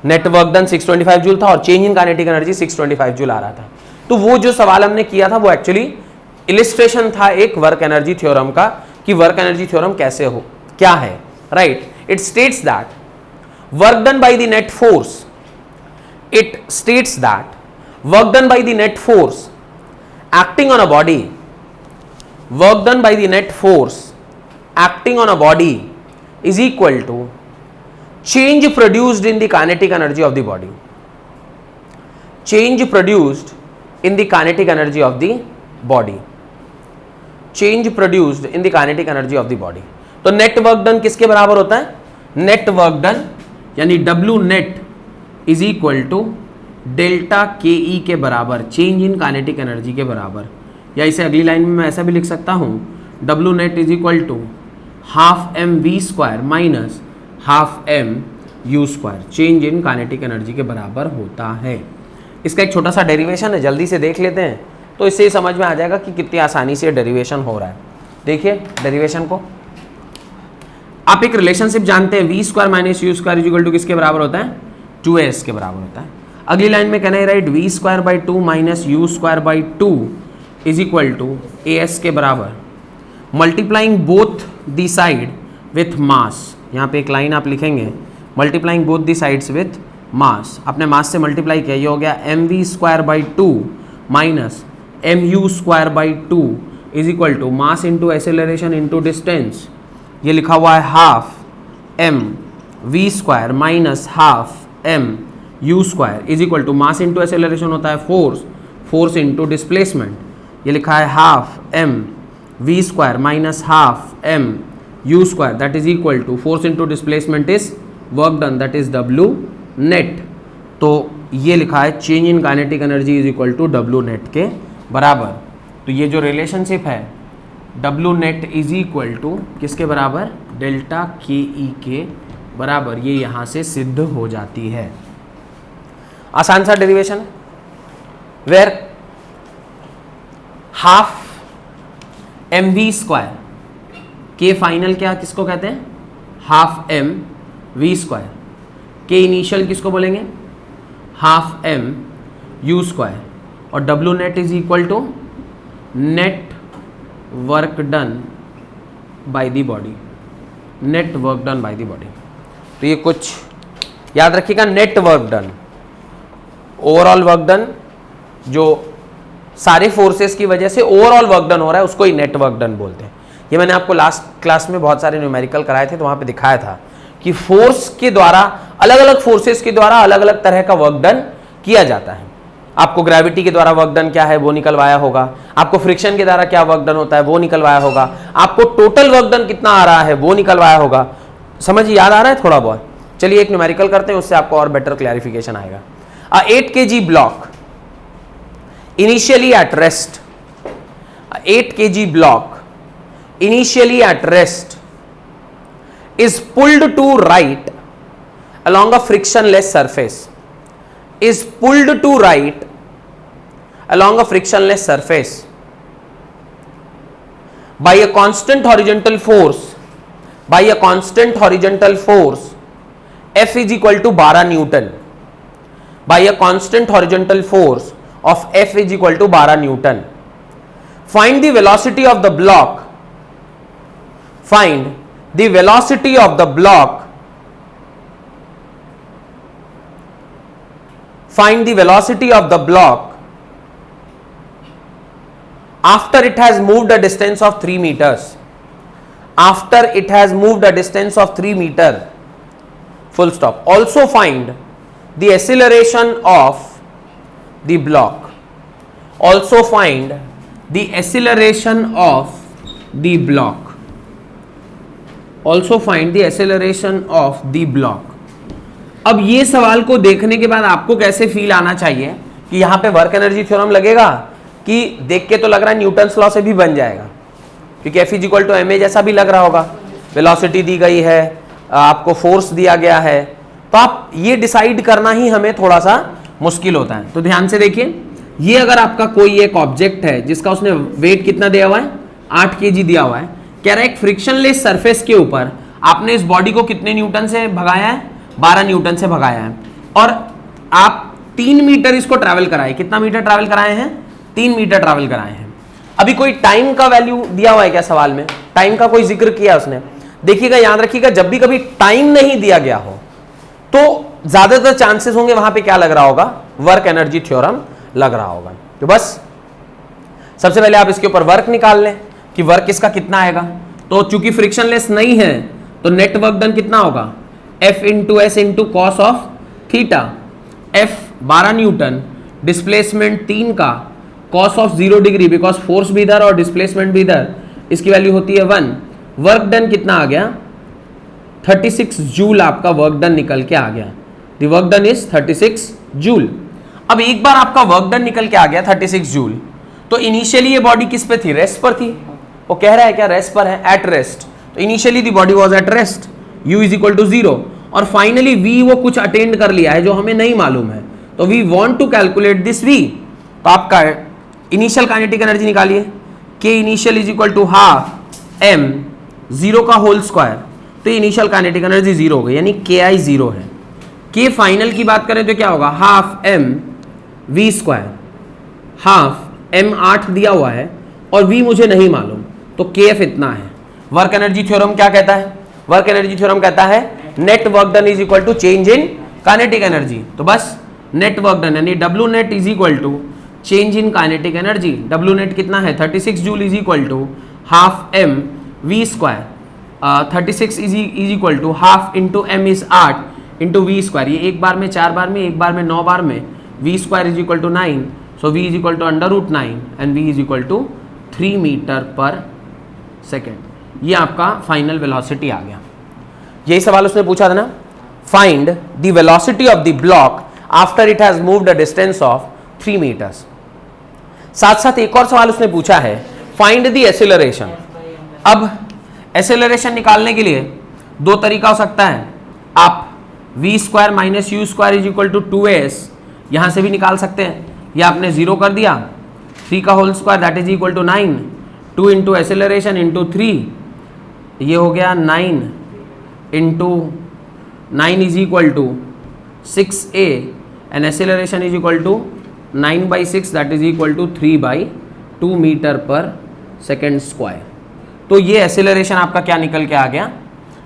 नेट वर्क डन 625 जूल था और change in kinetic energy 625 joule आ रहा था। तो वो जो सवाल हमने किया था वो एक्चुअली इलिस्ट्रेशन था एक वर्क एनर्जी थ्योरम का, कि वर्क एनर्जी थ्योरम कैसे हो, क्या है। Right, it states that work done by the net force, it states that work done by the net force acting on a body, work done by the net force acting on a body is equal to change produced in the kinetic energy of the body, change produced in the kinetic energy of the body, change produced in the kinetic energy of the body। तो net work done किसके बराबर होता है? Net work done यानी W net is equal to delta K E के बराबर, change in kinetic energy के बराबर। या इसे अगली लाइन में मैं ऐसा भी लिख सकता हूँ, W net is equal to half M we square minus half M you square, change in kinetic energy के बराबर होता है। इसका एक छोटा सा डेरिवेशन है, जल्दी से देख लेते हैं, तो इससे समझ में आ जाएगा कि कितनी आसानी से डेरिवेशन हो रहा है। देखिए डेरिवेशन को, आप एक रिलेशनशिप जानते हैं, v square minus you square is equal to किसके बराबर होता है? 2as के बराबर होता है। अगली लाइन में कहना है right, v square by 2 minus you square by 2 is equal to as के बराबर, multiplying both the side with mass. यहाँ पे एक लाइन आप लिखेंगे, multiplying both the sides with mass. आपने मास से मल्टीप्लाई किया, ये हो गया m we square by 2 minus m you square by 2 is equal to mass into acceleration into distance. ये लिखा हुआ है half M we square minus half M you square is equal to mass into acceleration होता है force, force into displacement. ये लिखा है half M we square minus half M you square that is equal to force into displacement is work done that is W net. तो ये लिखा है change in kinetic energy is equal to W net के बराबर। तो ये जो relationship है W net is equal to किसके बराबर? डेल्टा के ई के बराबर। ये यहाँ से सिद्ध हो जाती है। आसान सा derivation, where half M we square K final क्या किसको कहते हैं, half M we square, K initial किसको बोलेंगे, हाफ एम यू स्क्वायर, और W net is equal to net work done by the body, net work done by the body. तो ये कुछ याद रखिएगा, net work done, overall work done, जो सारे फोर्सेस की वजह से ओवरऑल वर्क डन हो रहा है उसको ही नेट वर्क डन बोलते हैं। ये मैंने आपको लास्ट क्लास में बहुत सारे न्यूमेरिकल कराए थे, तो वहां पे दिखाया था कि फोर्स के द्वारा, अलग अलग फोर्सेस के द्वारा अलग अलग तरह का वर्क डन किया जाता है। आपको ग्रेविटी के द्वारा वर्क डन क्या है वो निकलवाया होगा, आपको फ्रिक्शन के द्वारा क्या वर्क डन होता है वो निकलवाया होगा, आपको टोटल वर्क डन कितना आ रहा है वो निकलवाया होगा। समझ याद आ रहा है थोड़ा बहुत? चलिए एक न्यूमेरिकल करते हैं, उससे आपको और बेटर क्लैरिफिकेशन आएगा। 8 kg block initially at rest, 8 kg block initially at rest is pulled to right along a frictionless surface, is pulled to right along a frictionless surface by a constant horizontal force, by a constant horizontal force F is equal to 12 Newton, by a constant horizontal force of F is equal to 12 Newton. Find the velocity of the block, find the velocity of the block, find the velocity of the block after it has moved a distance of 3 meters, after it has moved a distance of 3 meter, full stop. Also find the acceleration of the block, also find the acceleration of the block, also find the acceleration of the block. अब ये सवाल को देखने के बाद आपको कैसे feel आना चाहिए कि यहाँ पे वर्क एनर्जी थ्योरम लगेगा, कि देख के तो लग रहा है न्यूटन्स लॉ से भी बन जाएगा, क्योंकि F is equal to ma जैसा भी लग रहा होगा, वेलोसिटी दी गई है, आपको फोर्स दिया गया है, तो आप ये डिसाइड करना ही हमें थोड़ा सा मुश्किल होता है। तो ध्यान से देखिए, ये अगर आपका कोई एक ऑब्जेक्ट है जिसका उसने वेट कितना दिया हुआ है, 8 kg दिया हुआ है, कह रहा है एक फ्रिक्शनलेस सरफेस के ऊपर आपने इस बॉडी को कितने न्यूटन से भगाया है, 12 न्यूटन से भगाया है, और आप 3 मीटर इसको ट्रैवल कराए, कितना मीटर ट्रैवल कराए हैं, 3 मीटर ट्रैवल कराए हैं। अभी कोई टाइम का वैल्यू दिया हुआ है क्या सवाल में, टाइम का कोई जिक्र किया उसने? देखिएगा, याद रखिएगा, जब भी कभी टाइम नहीं दिया गया हो तो ज्यादातर चांसेस होंगे वहां पे क्या लग रहा होगा, वर्क एनर्जी थ्योरम लग रहा होगा। तो बस सबसे पहले आप इसके ऊपर वर्क निकाल लें कि वर्क इसका कितना आएगा। तो चूंकि फ्रिक्शनलेस नहीं है तो नेट वर्क डन कितना होगा, F into S into cos of theta, F 12 Newton, displacement 3 का, cos of 0 degree, because force भी इधर और डिस्प्लेसमेंट भी इधर, इसकी वैल्यू होती है 1। वर्क डन कितना आ गया, 36 जूल आपका वर्क डन निकल के आ गया। The work done is 36 joule. अब एक बार आपका वर्क डन निकल के आ गया 36 जूल, तो इनिशियली ये बॉडी किस पे थी, रेस्ट पर थी। वो कह रहा है क्या, रेस्ट पर है, एट रेस्ट। तो initially the body was at rest, u is equal to 0, और फाइनली v वो कुछ अटेंड कर लिया है जो हमें नहीं मालूम है, तो we want to calculate this v। तो आपका इनिशियल काइनेटिक एनर्जी निकालिए, k initial is equal to half m 0 का होल स्क्वायर, तो इनिशियल काइनेटिक एनर्जी 0 हो गई, यानी ki 0 है। k फाइनल की बात करें तो क्या होगा, half m v square, half m 8 दिया हुआ है और v मुझे नहीं मालूम, तो kf इतना है। वर्क एनर्जी थ्योरम क्या कहता है, वर्क एनर्जी थ्योरम कहता है net work done is equal to change in kinetic energy. तो बस नेट वर्क डन यानी W net is equal to change in kinetic energy. W net कितना है, 36 joule is equal to half m v square, 36 is equal to half into m is 8 into V square, ये एक बार में 4 बार में, एक बार में 9 बार में, v square is equal to 9, so v is equal to √9 and v is equal to 3 metre पर second. ये आपका फाइनल वेलोसिटी आ गया। यही सवाल उसने पूछा था ना, find the velocity of the block after it has moved a distance of 3 metres. साथ साथ एक और सवाल उसने पूछा है, फाइंड द एक्सेलरेशन। अब एक्सेलरेशन निकालने के लिए दो तरीका हो सकता है, आप v square minus you square is equal to 2as यहां से भी निकाल सकते हैं, या आपने 0 कर दिया, 3 का whole square that is equal to 9, 2 into acceleration into 3 ये हो गया 9 into 9 is equal to 6a and acceleration is equal to 9/6 that is equal to 3/2 metre पर सेकेंड स्क्वायर। तो ये एक्सेलरेशन आपका क्या निकल के आ गया,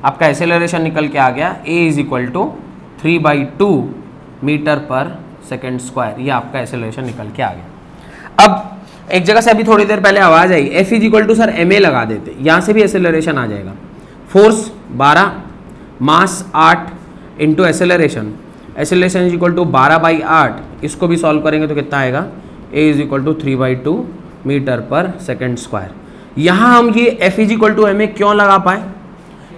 आपका एक्सेलरेशन निकल के आ गया a is equal to 3/2 metre पर सेकेंड स्क्वायर। ये आपका एक्सेलरेशन निकल के आ गया। अब एक जगह से अभी थोड़ी देर पहले आवाज आई F is equal to sir ma लगा देते, यहाँ से भी एक्सेलरेशन आ जाएगा। Force 12, mass 8 into acceleration, acceleration is equal to 12/8, इसको भी सॉल्व करेंगे तो कितना आएगा, a is equal to 3/2 metre पर सेकेंड स्क्वायर। यहाँ हम ये F is equal to ma क्यों लगा पाए,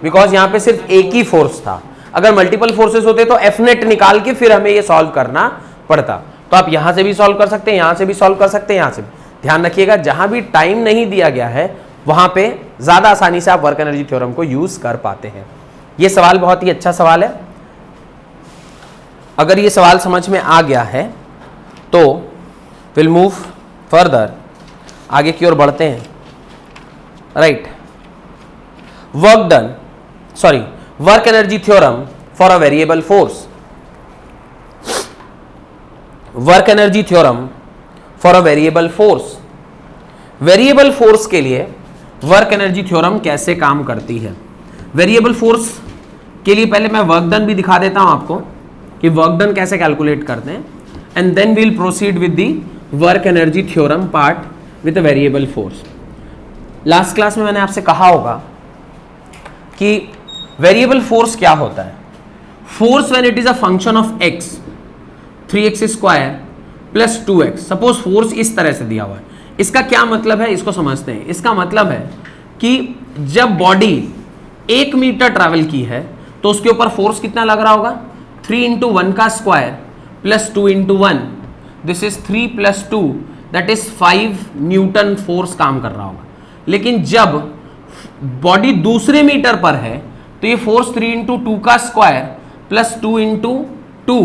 बिकॉज यहाँ पे सिर्फ एक ही फोर्स था। अगर मल्टीपल फोर्सेस होते तो F नेट निकाल के फिर हमें ये सॉल्व करना पड़ता। तो आप यहाँ से भी सॉल्व कर सकते हैं, यहाँ से भी सॉल्व कर सकते हैं, यहाँ से भी। ध्यान रखिएगा जहां भी टाइम नहीं दिया गया है वहां पे ज्यादा आसानी से आप वर्क एनर्जी थ्योरम को यूज कर पाते हैं। ये सवाल बहुत ही अच्छा सवाल है। अगर ये सवाल समझ में आ गया है तो विल मूव फर्दर, आगे की ओर बढ़ते हैं। Right, work energy theorem for a variable force. Work energy theorem for a variable force. Variable force के लिए वर्क एनर्जी थ्योरम कैसे काम करती है। वेरिएबल फोर्स के लिए पहले मैं वर्क डन भी दिखा देता हूं आपको कि वर्क डन कैसे कैलकुलेट करते हैं, and then we'll proceed with the work energy theorem part with a variable force. Last class में मैंने आपसे कहा होगा कि वेरिएबल फोर्स क्या होता है। Force when it is a function of x, 3x square plus 2x। Suppose force इस तरह से दिया हुआ है, इसका क्या मतलब है इसको समझते हैं। इसका मतलब है कि जब बॉडी 1 मीटर ट्रैवल की है तो उसके ऊपर फोर्स कितना लग रहा होगा, 3 इंटू 1 का square plus 2 into 1, this is 3 plus 2 that is 5 Newton force काम कर रहा होगा। लेकिन जब बॉडी दूसरे मीटर पर है तो ये फोर्स 3 इंटू 2 का square plus 2 into 2,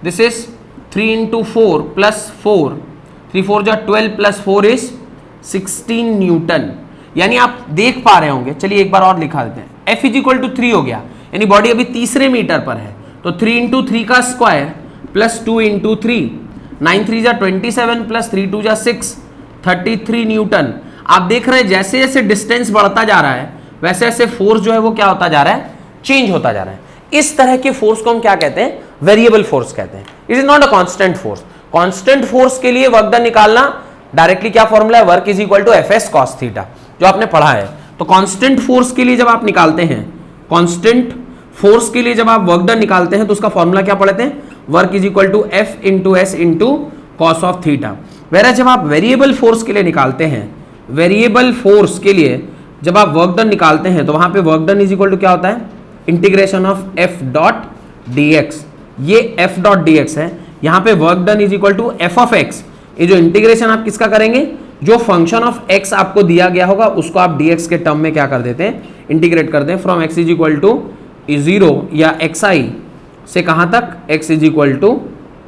this is 3 into 4 plus 4, 3 4 जा 12 प्लस 4 इज 16 न्यूटन। यानी आप देख पा रहे होंगे, चलिए एक बार और लिखा देते हैं। F इज इक्वल टू 3 हो गया, यानी बॉडी अभी तीसरे मीटर पर है तो 3 इंटू 3 का स्क्वायर प्लस 2 इंटू 3, 9 3 जा 27 प्लस 3 2 जा 6, 33 न्यूटन। आप देख रहे हैं जैसे जैसे डिस्टेंस बढ़ता जा रहा है वैसे वैसे फोर्स जो है वो क्या होता जा रहा है, चेंज होता जा रहा है। इस तरह के फोर्स को हम क्या कहते हैं, वेरिएबल फोर्स कहते हैं। It is not a constant force. Constant force के लिए वर्क डन निकालना डायरेक्टली क्या फॉर्मूला है, work is equal to F S cos theta, जो आपने पढ़ा है। तो कांस्टेंट फोर्स के लिए जब आप निकालते हैं, कांस्टेंट फोर्स के लिए जब आप वर्क डन निकालते हैं तो उसका फॉर्मूला क्या पढ़ते हैं, work is equal to F into S into cos of theta. वेरा जब आप वेरिएबल फोर्स के लिए निकालते हैं, वेरिएबल फोर्स के लिए जब आप वर्क डन निकालते हैं तो वहां पे work done is equal to क्या होता है, integration of F dot D X. ये एफ डॉट डी एक्स है, यहां पे work done is equal to F of X. ये जो इंटीग्रेशन आप किसका करेंगे, जो फंक्शन ऑफ एक्स आपको दिया गया होगा उसको आप dx के टर्म में क्या कर देते हैं, इंटीग्रेट करते हैं from x is equal to 0 या xi से कहां तक, x is equal to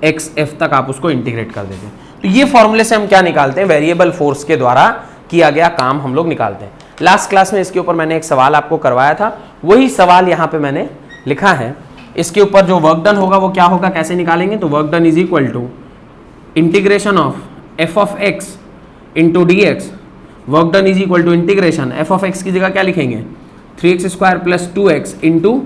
xf तक आप उसको इंटीग्रेट कर देते हैं। तो ये फॉर्मूले से हम क्या निकालते हैं, वेरिएबल फोर्स के द्वारा किया गया काम हम लोग निकालते हैं। लास्ट क्लास में इसके ऊपर मैंने एक सवाल आपको करवाया था, वही सवाल यहाँ पे मैंने लिखा है। इसके ऊपर जो वर्क डन होगा वो क्या होगा, कैसे निकालेंगे, तो work done is equal to integration of F of X into D X. Work done is equal to integration F of X की जगह क्या लिखेंगे, 3x square plus 2x into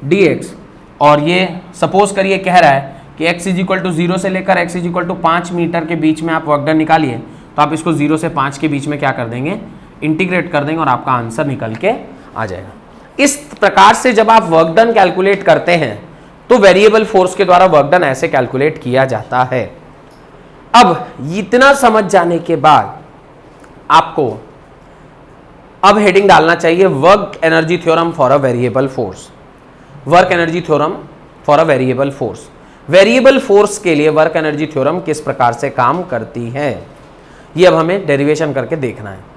D X. और ये सपोज करिए कह रहा है कि x इज इक्वल टू 0 से लेकर x is equal to 5 metre के बीच में आप वर्क डन निकालिए, तो आप इसको 0 से 5 के बीच में क्या कर देंगे, इंटीग्रेट कर देंगे और आपका आंसर निकल के आ जाएगा। इस प्रकार से जब आप वर्क डन कैलकुलेट करते हैं तो वेरिएबल फोर्स के द्वारा वर्क डन ऐसे कैलकुलेट किया जाता है। अब इतना समझ जाने के बाद आपको अब हेडिंग डालना चाहिए work energy theorem for a variable force. Work energy theorem for a variable force. Variable force के लिए वर्क एनर्जी थ्योरम किस प्रकार से काम करती है, ये अब हमें डेरिवेशन करके देखना है।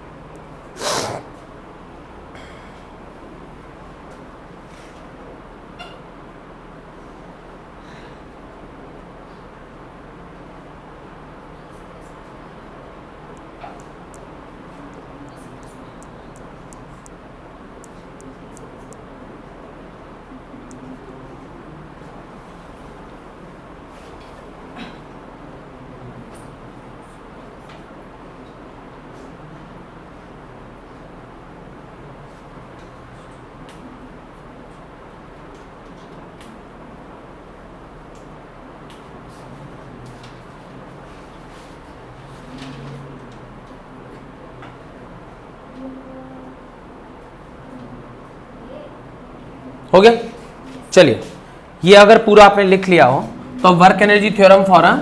हो गया। चलिए, ये अगर पूरा आपने लिख लिया हो तो work energy theorem for a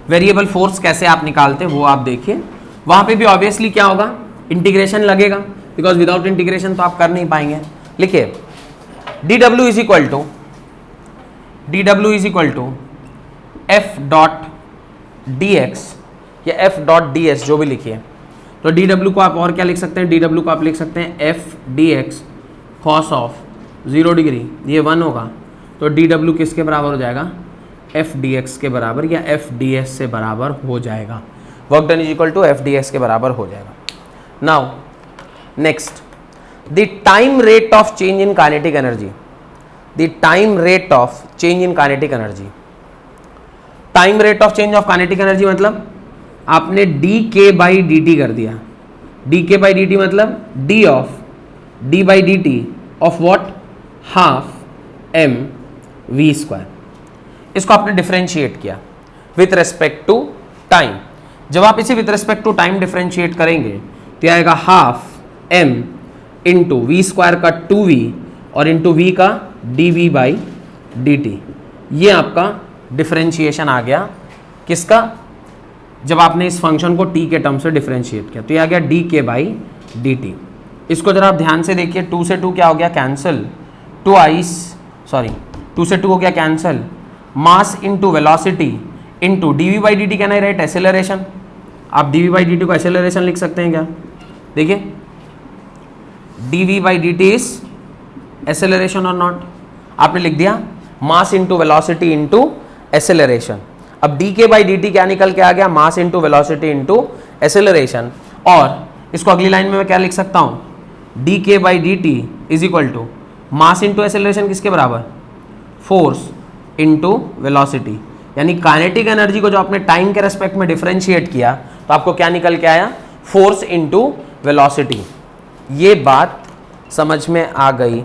variable force कैसे आप निकालते हैं वो आप देखिए। वहां पे भी ऑब्वियसली क्या होगा, इंटीग्रेशन लगेगा, बिकॉज विदाउट इंटीग्रेशन तो आप कर नहीं पाएंगे। लिखिए dw is equal to F dot D X या एफ डॉट डी एस, जो भी लिखिए। तो dw को आप और क्या लिख सकते हैं, dw को आप लिख सकते हैं F D x cos of 0 degree, ये 1 होगा। तो dw किसके बराबर हो जाएगा, एफ डी एक्स के बराबर या एफ डी एस से बराबर हो जाएगा। Work done is equal to F D X के बराबर हो जाएगा। Now next, the time rate of change in kinetic energy, the time rate of change in kinetic energy. Time rate of change of kinetic energy मतलब आपने D के by D T कर दिया। D के बाई डी टी मतलब D of D by D T of what, half M we square. इसको आपने differentiate किया विथ रेस्पेक्ट टू टाइम। जब आप इसे with respect to time differentiate करेंगे तो आएगा half M into V square का 2v और इंटू वी का D V by D T. ये आपका डिफरेंशिएशन आ गया किसका, जब आपने इस फंक्शन को t के टर्म से डिफरेंशिएट किया तो ये आ गया डी के बाई डी टी। इसको जरा आप ध्यान से देखिए, 2 से 2 क्या हो गया, कैंसिल, 2 से 2 हो गया cancel, mass into velocity into D V by D T, can I write acceleration. आप D V by D T को एसेलरेशन लिख सकते हैं क्या, देखिए D V by D T is acceleration और नॉट, आपने लिख दिया mass into velocity into acceleration. अब डी के बाई डी टी क्या निकल के आ गया, mass into velocity into acceleration. और इसको अगली लाइन में मैं क्या लिख सकता हूँ, डी के by D T is equal to mass into acceleration किसके बराबर, फोर्स इंटू वेलोसिटी। यानी काइनेटिक एनर्जी को जो आपने टाइम के रेस्पेक्ट में डिफरेंशिएट किया तो आपको क्या निकल के आया, फोर्स इंटू वेलोसिटी। ये बात समझ में आ गई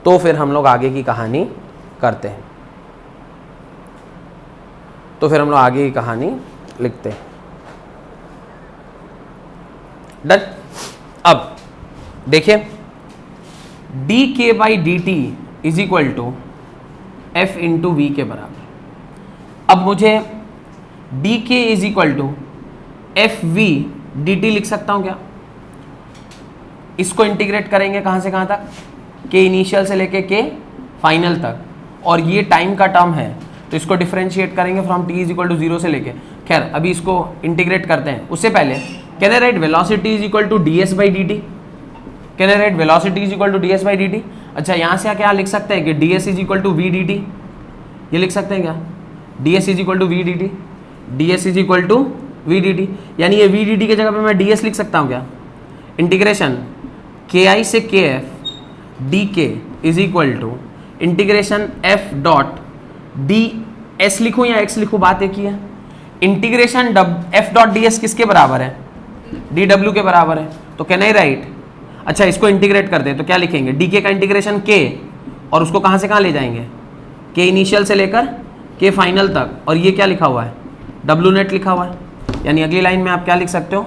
तो फिर हम लोग आगे की कहानी करते हैं, तो फिर हम लोग आगे की कहानी लिखते हैं। डन। अब देखिए डी के by D T is equal to F into V के बराबर। अब मुझे D K is equal to F V D T लिख सकता हूं क्या, इसको इंटीग्रेट करेंगे कहां से कहां तक, के इनिशियल से लेके के फाइनल तक, और ये टाइम का टर्म है तो इसको डिफरेंशिएट करेंगे from T is equal to 0 से लेके। खैर अभी इसको इंटीग्रेट करते हैं, उससे पहले can I write velocity is equal to D S by D T, can I write velocity is equal to D S by D T. अच्छा यहाँ से क्या लिख सकते हैं कि D S is equal to V D T, ये लिख सकते हैं क्या, D S is equal to V D T, D S is equal to V D T. यानी ये वी डी टी के जगह पे मैं डी एस लिख सकता हूँ क्या, इंटीग्रेशन के आई से K F D K is equal to integration F dot D S लिखूँ या एक्स लिखूँ, बात एक ही है। Integration F dot D S किसके बराबर है, डी डब्ल्यू के बराबर है। तो कैन आई राइट, अच्छा इसको इंटीग्रेट कर दे तो क्या लिखेंगे, डी के का इंटीग्रेशन के, और उसको कहाँ से कहाँ ले जाएंगे, के इनिशियल से लेकर के फाइनल तक, और ये क्या लिखा हुआ है, डब्ल्यू नेट लिखा हुआ है। यानी अगली लाइन में आप क्या लिख सकते हो,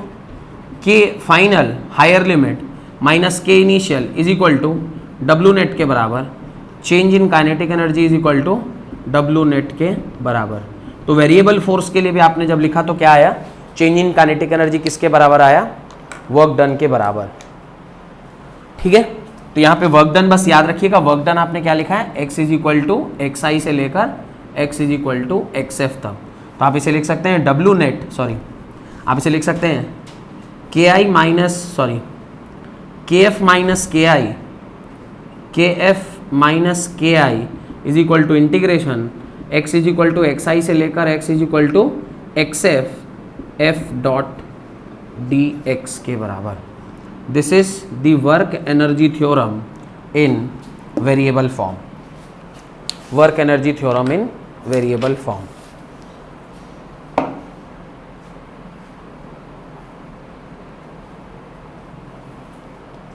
K final higher limit minus K initial is equal to W net के बराबर, change in kinetic energy is equal to W net के बराबर। तो वेरिएबल फोर्स के लिए भी आपने जब लिखा तो क्या आया, चेंज इन काइनेटिक एनर्जी किसके बराबर आया, वर्क डन के बराबर। ठीक है, तो यहाँ पे वर्क डन बस याद रखिएगा, वर्क डन आपने क्या लिखा है, X is equal to X I से लेकर X is equal to X F तक। तो आप इसे लिख सकते हैं डब्ल्यू नेट, सॉरी आप इसे लिख सकते हैं K I minus sorry K F minus K I, K F minus K I is equal to integration X is equal to X I से लेकर X is equal to X F dot D X के बराबर। This is the work energy theorem in variable form, work energy theorem in variable form.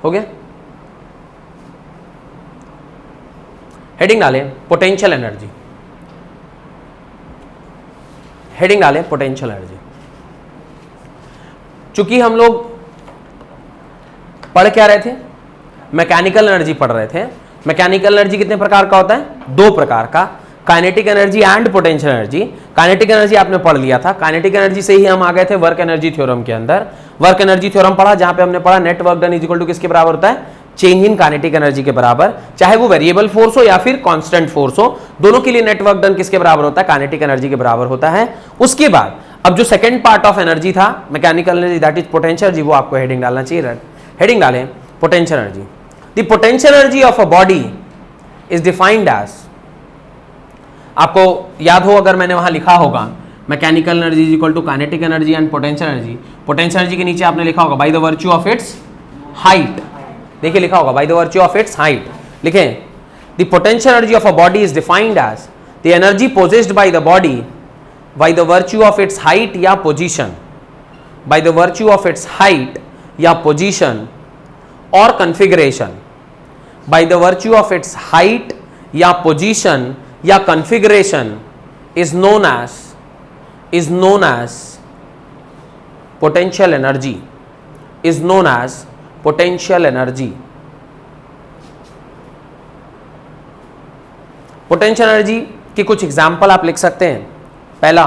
हो गया। Heading डालें potential energy, heading डालें potential energy. चूंकि हम लोग पढ़ क्या रहे थे, मैकेनिकल एनर्जी पढ़ रहे थे, मैकेनिकल एनर्जी कितने प्रकार का होता है? 2 प्रकार का, kinetic energy and potential energy. Kinetic energy आपने पढ़ लिया था, काइनेटिक एनर्जी से ही हम आ गए थे वर्क एनर्जी थ्योरम के अंदर। वर्क एनर्जी थ्योरम पढ़ा जहां पे हमने पढ़ा net work done is equal to किसके बराबर होता है? चेंज इन काइनेटिक एनर्जी के बराबर, चाहे वो वेरिएबल फोर्स हो या फिर कांस्टेंट फोर्स हो, दोनों के लिए नेट वर्क डन किसके बराबर होता है? काइनेटिक एनर्जी के बराबर होता है। उसके बाद अब जो सेकंड पार्ट ऑफ एनर्जी था mechanical energy, that is potential energy, वो आपको हेडिंग डालना चाहिए। हेडिंग डालें potential energy. The potential energy of a body is defined as, आपको याद हो अगर मैंने वहां लिखा होगा mechanical energy is equal to kinetic energy and potential energy. Potential energy के नीचे आपने लिखा होगा by the virtue of its height, देखिए लिखा होगा by the virtue of its height. लिखें the potential energy of a body is defined as the energy possessed by the body by the virtue of its height या position, by the virtue of its height या position और configuration, by the virtue of its height या position या configuration is known as potential energy, is known as potential energy। Potential energy के कुछ example आप लिख सकते हैं। पहला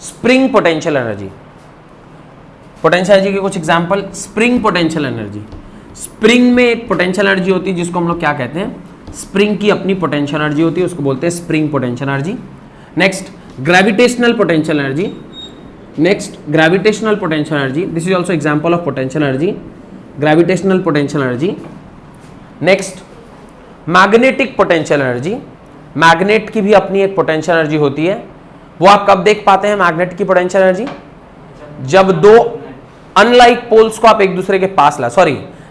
spring potential energy, potential energy के कुछ example, spring potential energy. Spring में एक पोटेंशियल एनर्जी होती है जिसको हम लोग क्या कहते हैं? स्प्रिंग की अपनी पोटेंशियल एनर्जी होती है, उसको बोलते हैं spring potential energy. Next gravitational potential energy, next gravitational potential energy, this is also example of potential energy, gravitational potential energy. Next magnetic potential energy, magnet की भी अपनी एक पोटेंशियल एनर्जी होती है। वो आप कब देख पाते हैं मैग्नेट की पोटेंशियल एनर्जी? जब दो अनलाइक पोल्स को आप एक दूसरे के पास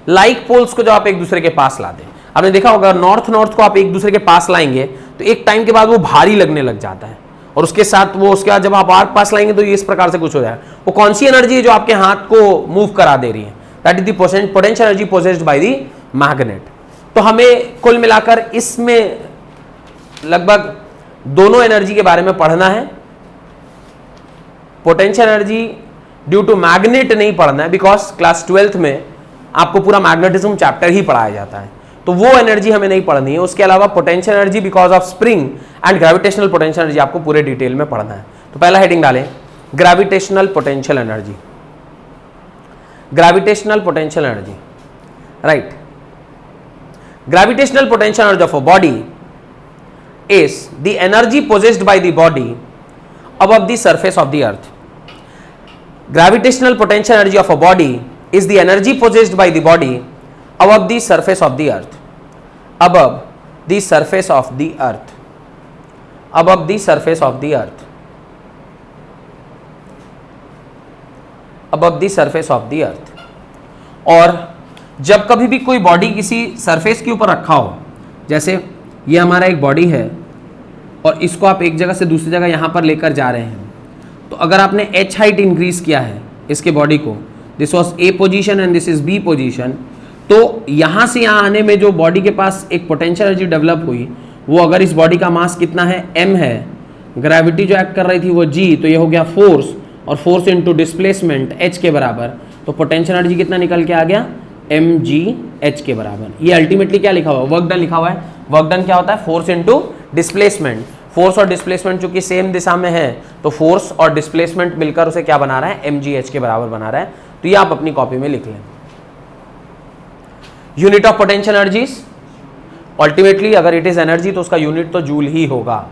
लाइक पोल्स को जब आप एक दूसरे के पास लाते हैं। आपने देखा होगा नॉर्थ को आप एक दूसरे के पास लाएंगे तो एक टाइम के बाद वो भारी लगने लग जाता है, और उसके साथ वो उसके बाद जब आप आर्क पास लाएंगे तो ये इस प्रकार से कुछ हो जाएगा। वो कौन सी एनर्जी है जो आपके हाथ को मूव करा दे रही है? That is the potential energy possessed by the magnet. तो हमें कुल मिलाकर इसमें लगभग दोनों एनर्जी के बारे में पढ़ना है। Potential energy due to magnet नहीं पढ़ना है, बिकॉज क्लास 12th में आपको पूरा मैग्नेटिज्म चैप्टर ही पढ़ाया जाता है, तो वो एनर्जी हमें नहीं पढ़नी है। उसके अलावा potential energy because of spring and gravitational potential energy आपको पूरे डिटेल में पढ़ना है। तो पहला हेडिंग डालें gravitational potential energy, gravitational potential energy, right. Gravitational potential energy of a body is the energy possessed by the body above the surface of the earth. Gravitational potential energy of a body is the energy possessed by the body above the surface of the earth, above the surface of the earth, above the surface of the earth, above the surface of the earth। और जब कभी भी कोई body किसी surface के ऊपर रखा हो, जैसे ये हमारा एक बॉडी है और इसको आप एक जगह से दूसरी जगह यहाँ पर लेकर जा रहे हैं, तो अगर आपने h हाइट इंक्रीज किया है इसके बॉडी को, this was A position and this is B position, तो यहाँ से यहाँ आने में जो बॉडी के पास एक पोटेंशियल एनर्जी डेवलप हुई, वो अगर इस बॉडी का मास कितना है m है, ग्रेविटी जो एक्ट कर रही थी वो g, तो ये हो गया फोर्स, और फोर्स इनटू डिस्प्लेसमेंट h के बराबर, तो पोटेंशियल एनर्जी कितना निकल के आ गया? mgh के बराबर। ये अल्टीमेटली क्या लिखा हुआ है? वर्क डन लिखा हुआ है। वर्क डन क्या होता है? Force into displacement. फोर्स और डिस्प्लेसमेंट चूंकि सेम दिशा में है तो फोर्स और डिस्प्लेसमेंट मिलकर उसे क्या बना रहा है? mgh के बराबर बना रहा है। तो ये आप अपनी कॉपी में लिख लें। Unit of potential energies, ultimately अगर इट इज एनर्जी तो उसका यूनिट तो जूल ही होगा।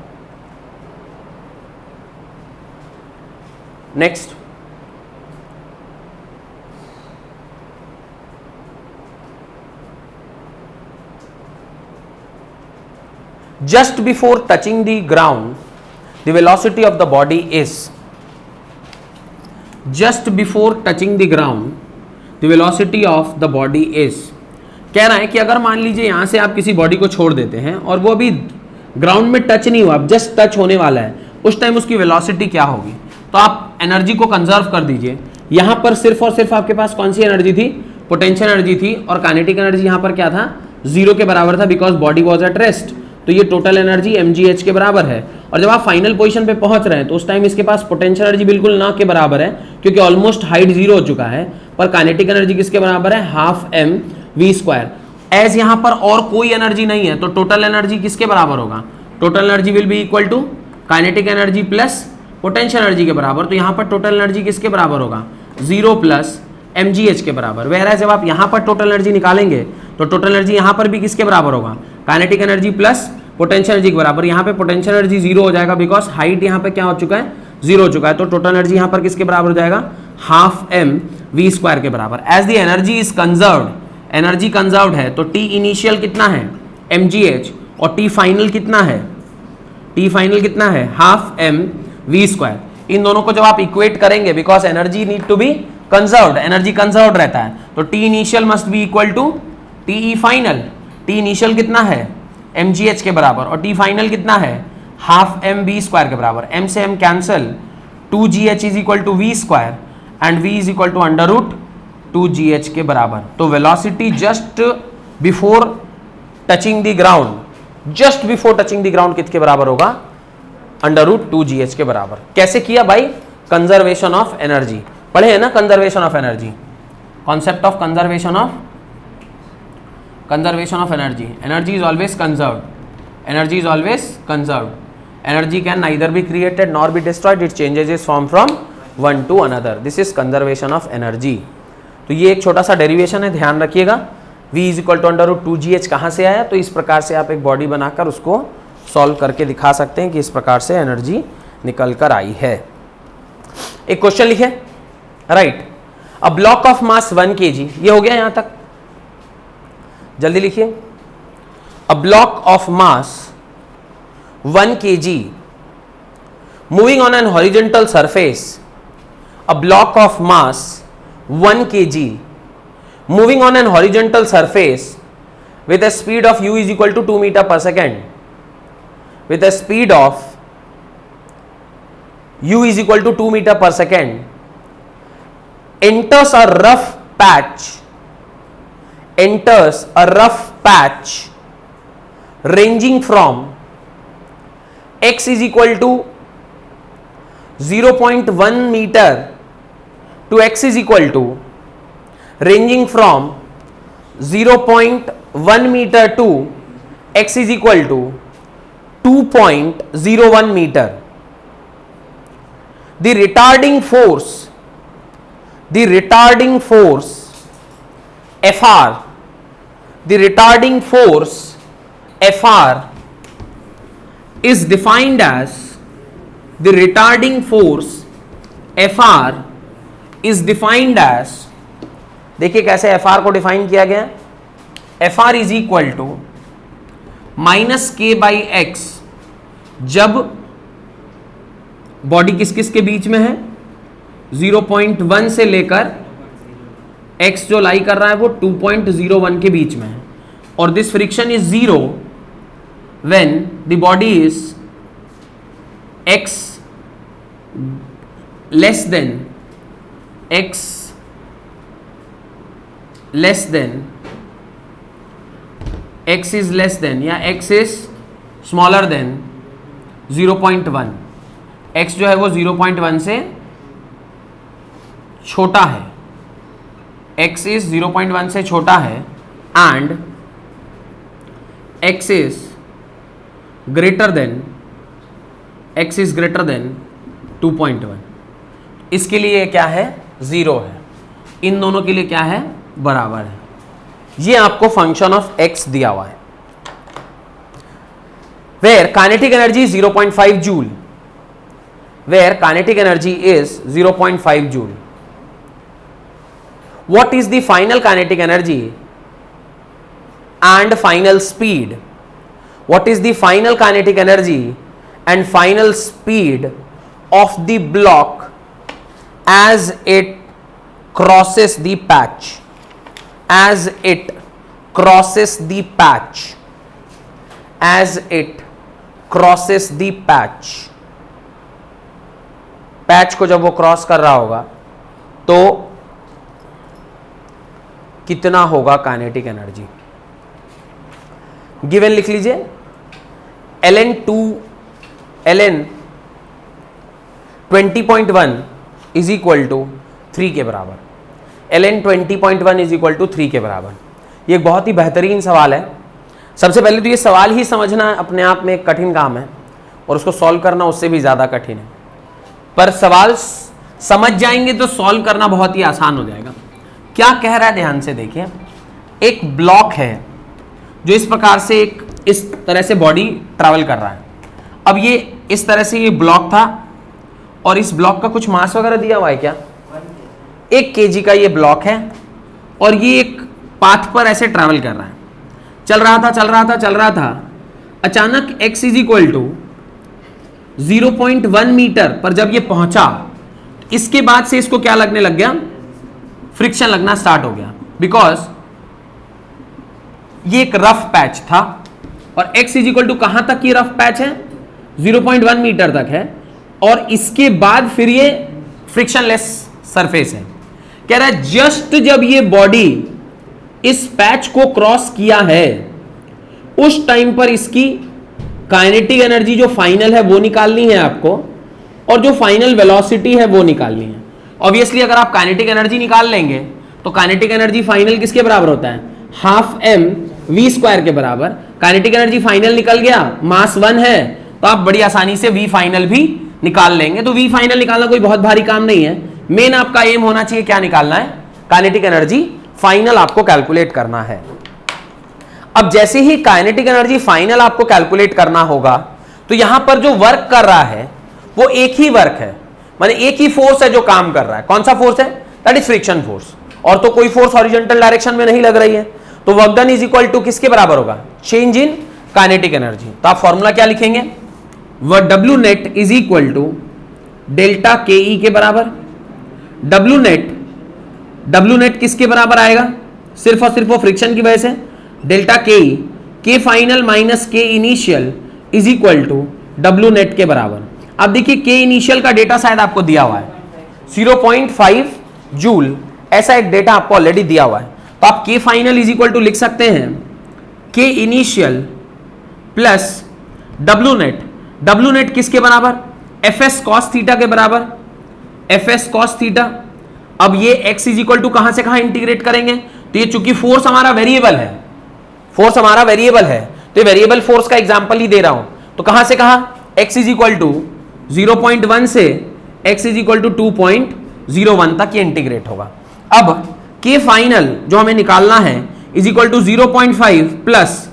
Next, just before touching the ground the velocity of the body is, just before touching the ground the velocity of the body is। कह रहा है कि अगर मान लीजिए यहां से आप किसी बॉडी को छोड़ देते हैं और वो अभी ग्राउंड में टच नहीं हुआ, अब जस्ट टच होने वाला है, उस टाइम उसकी वेलोसिटी क्या होगी? तो आप एनर्जी को कंजर्व कर दीजिए। यहां पर सिर्फ और सिर्फ आपके पास कौन सी एनर्जी थी? पोटेंशियल एनर्जी थी, और काइनेटिक एनर्जी यहां पर क्या था? 0 के बराबर था, because body was at rest. तो ये टोटल एनर्जी mgh के बराबर है। और जब आप फाइनल पोजीशन पे पहुंच रहे हैं तो उस टाइम इसके पास पोटेंशियल एनर्जी बिल्कुल ना के बराबर है, क्योंकि ऑलमोस्ट हाइट 0 हो चुका है, पर काइनेटिक एनर्जी किसके बराबर है? Half m v square. As यहां पर और कोई एनर्जी नहीं है तो टोटल एनर्जी किसके बराबर होगा? Total energy will be equal to kinetic energy plus potential energy के बराबर। तो यहां पर टोटल एनर्जी किसके बराबर होगा? 0 प्लस mgh के बराबर। वह जब आप यहां पर टोटल एनर्जी निकालेंगे तो टोटल एनर्जी यहां पर भी किसके बराबर होगा? Kinetic energy plus potential energy के बराबर। यहां पे पोटेंशियल एनर्जी 0 हो जाएगा बिकॉज हाइट यहां पे क्या हो चुका है? 0 हो चुका है। तो टोटल एनर्जी यहां पर किसके बराबर हो जाएगा? हाफ एम वी स्क्वायर के बराबर। As the energy is conserved, energy conserved है तो टी इनिशियल कितना है? mgh, और टी फाइनल कितना है? टी फाइनल कितना है? Half M we square. इन दोनों को जब आप इक्वेट करेंगे, because energy need to be conserved, energy conserved रहता है, तो T initial must be equal to T final. T initial कितना है? mgh के बराबर, और टी फाइनल कितना है? हाफ एम वी स्क्वायर के बराबर। m से m cancel, 2gh is equal to V square and v is equal to under root 2gh के बराबर। तो velocity just before touching the ground, just before touching the ground किसके बराबर होगा? Under root 2gh के बराबर। कैसे किया भाई? कंजर्वेशन ऑफ एनर्जी पढ़े हैं ना, conservation of energy, concept of conservation of energy. Energy is always conserved, energy is always conserved. Energy can neither be created nor be destroyed, it changes is form from one two another. This is conservation of energy. तो ये एक छोटा सा derivation है, ध्यान रखिएगा। v is equal to under root 2gh कहाँ से आया? तो इस प्रकार से आप एक बॉडी बनाकर उसको सॉल्व करके दिखा सकते हैं कि इस प्रकार से एनर्जी निकल कर आई है। एक क्वेश्चन लिखे, right, a block of mass 1 kg, ये हो गया यहां तक, जल्दी लिखिए। A block of mass 1 kg moving on an horizontal surface, a block of mass 1 kg moving on an horizontal surface with a speed of u is equal to 2 meter per second, with a speed of u is equal to 2 meter per second, enters a rough patch ranging from x is equal to 0.1 meter to x is equal to, ranging from 0.1 meter to x is equal to 2.01 meter. The retarding force Fr, the retarding force Fr is defined as, the retarding force Fr is defined as, देखिए कैसे Fr को define किया गया है। Fr is equal to minus K by X, जब body किस किस के बीच में है? 0.1 से लेकर x जो लाई कर रहा है वो 2.01 के बीच में है, और this friction is 0 when the body is x less than x is less than या x is smaller than 0.1, x जो है वो 0.1 से छोटा है, x is 0.1 से छोटा है and x is greater than 2.1। इसके लिए क्या है? 0 है। इन दोनों के लिए क्या है? बराबर है। ये आपको फंक्शन ऑफ x दिया हुआ है। Where kinetic energy 0.5 joule, where kinetic energy is 0.5 joule. What is the final kinetic energy and final speed? What is the final kinetic energy and final speed of the block as it crosses the patch, as it crosses the patch, as it crosses the patch। Patch को जब वो cross कर रहा होगा तो कितना होगा kinetic energy? Given लिख लीजिए, ln 20.1 इज इक्वल टू 3 के बराबर, ln 20.1 इज इक्वल टू 3 के बराबर। ये एक बहुत ही बेहतरीन सवाल है। सबसे पहले तो ये सवाल ही समझना अपने आप में एक कठिन काम है और उसको सॉल्व करना उससे भी ज़्यादा कठिन है, पर सवाल समझ जाएंगे तो सॉल्व करना बहुत ही आसान हो जाएगा। क्या कह रहा है ध्यान से देखिए, एक ब्लॉक है जो इस प्रकार से इस तरह से बॉडी ट्रैवल कर रहा है। अब ये इस तरह से ये ब्लॉक था और इस ब्लॉक का कुछ मास वगैरह दिया हुआ है क्या? 1 kg का ये ब्लॉक है और ये एक पाथ पर ऐसे ट्रैवल कर रहा है। चल रहा था, अचानक x is equal to 0.1 metre पर जब ये पहुंचा, इसके बाद से इसको क्या लगने लग गया? फ्रिक्शन लगना स्टार्ट हो गया, बिकॉज ये एक रफ पैच था और x इज इक्वल टू कहां तक ये रफ पैच है? 0.1 मीटर तक है और इसके बाद फिर ये फ्रिक्शनलेस सरफेस है। कह रहा है जस्ट जब ये बॉडी इस पैच को क्रॉस किया है उस टाइम पर इसकी काइनेटिक एनर्जी जो फाइनल है वो निकालनी है आपको और जो फाइनल वेलोसिटी है वो निकालनी है। ऑब्वियसली अगर आप काइनेटिक एनर्जी निकाल लेंगे तो काइनेटिक एनर्जी फाइनल किसके बराबर होता है? हाफ m v स्क्वायर के बराबर। काइनेटिक एनर्जी फाइनल निकल गया, मास 1 है, तो आप बड़ी आसानी से v फाइनल भी निकाल लेंगे। तो v फाइनल निकालना कोई बहुत भारी काम नहीं है। मेन आपका एम होना चाहिए क्या निकालना है? काइनेटिक एनर्जी फाइनल आपको कैलकुलेट करना है। अब जैसे ही काइनेटिक एनर्जी फाइनल आपको कैलकुलेट करना होगा तो यहां पर जो वर्क कर रहा है वो एक ही वर्क है, माने एक ही फोर्स है जो काम कर रहा है। कौन सा फोर्स है? दैट इज फ्रिक्शन फोर्स, और तो कोई फोर्स हॉरिजॉन्टल डायरेक्शन में नहीं लग रही है। तो work done is equal to किसके बराबर होगा? Change in kinetic energy. तो आप फॉर्मूला क्या लिखेंगे? वह W net is equal to delta K E के बराबर। W नेट किसके बराबर आएगा? सिर्फ और सिर्फ वो फ्रिक्शन की वजह से delta K E, K final minus K initial is equal to W net के बराबर। अब देखिए के इनिशियल का डेटा शायद आपको दिया हुआ है 0.5 जूल, ऐसा एक डेटा आपको ऑलरेडी दिया हुआ है। तो आप के फाइनल इज इक्वल टू लिख सकते हैं के इनिशियल प्लस W नेट किसके बराबर? fs cos थीटा के बराबर, fs cos थीटा। अब ये x इज इक्वल टू कहां से कहां इंटीग्रेट करेंगे? तो ये चूंकि फोर्स हमारा वेरिएबल है, तो ये वेरिएबल फोर्स का एग्जांपल ही दे रहा हूं। तो कहां से कहां? x इज इक्वल टू 0.1 से x इज इक्वल टू 2.01 तक ये इंटीग्रेट होगा। अब k फाइनल जो हमें निकालना है is equal to 0.5 plus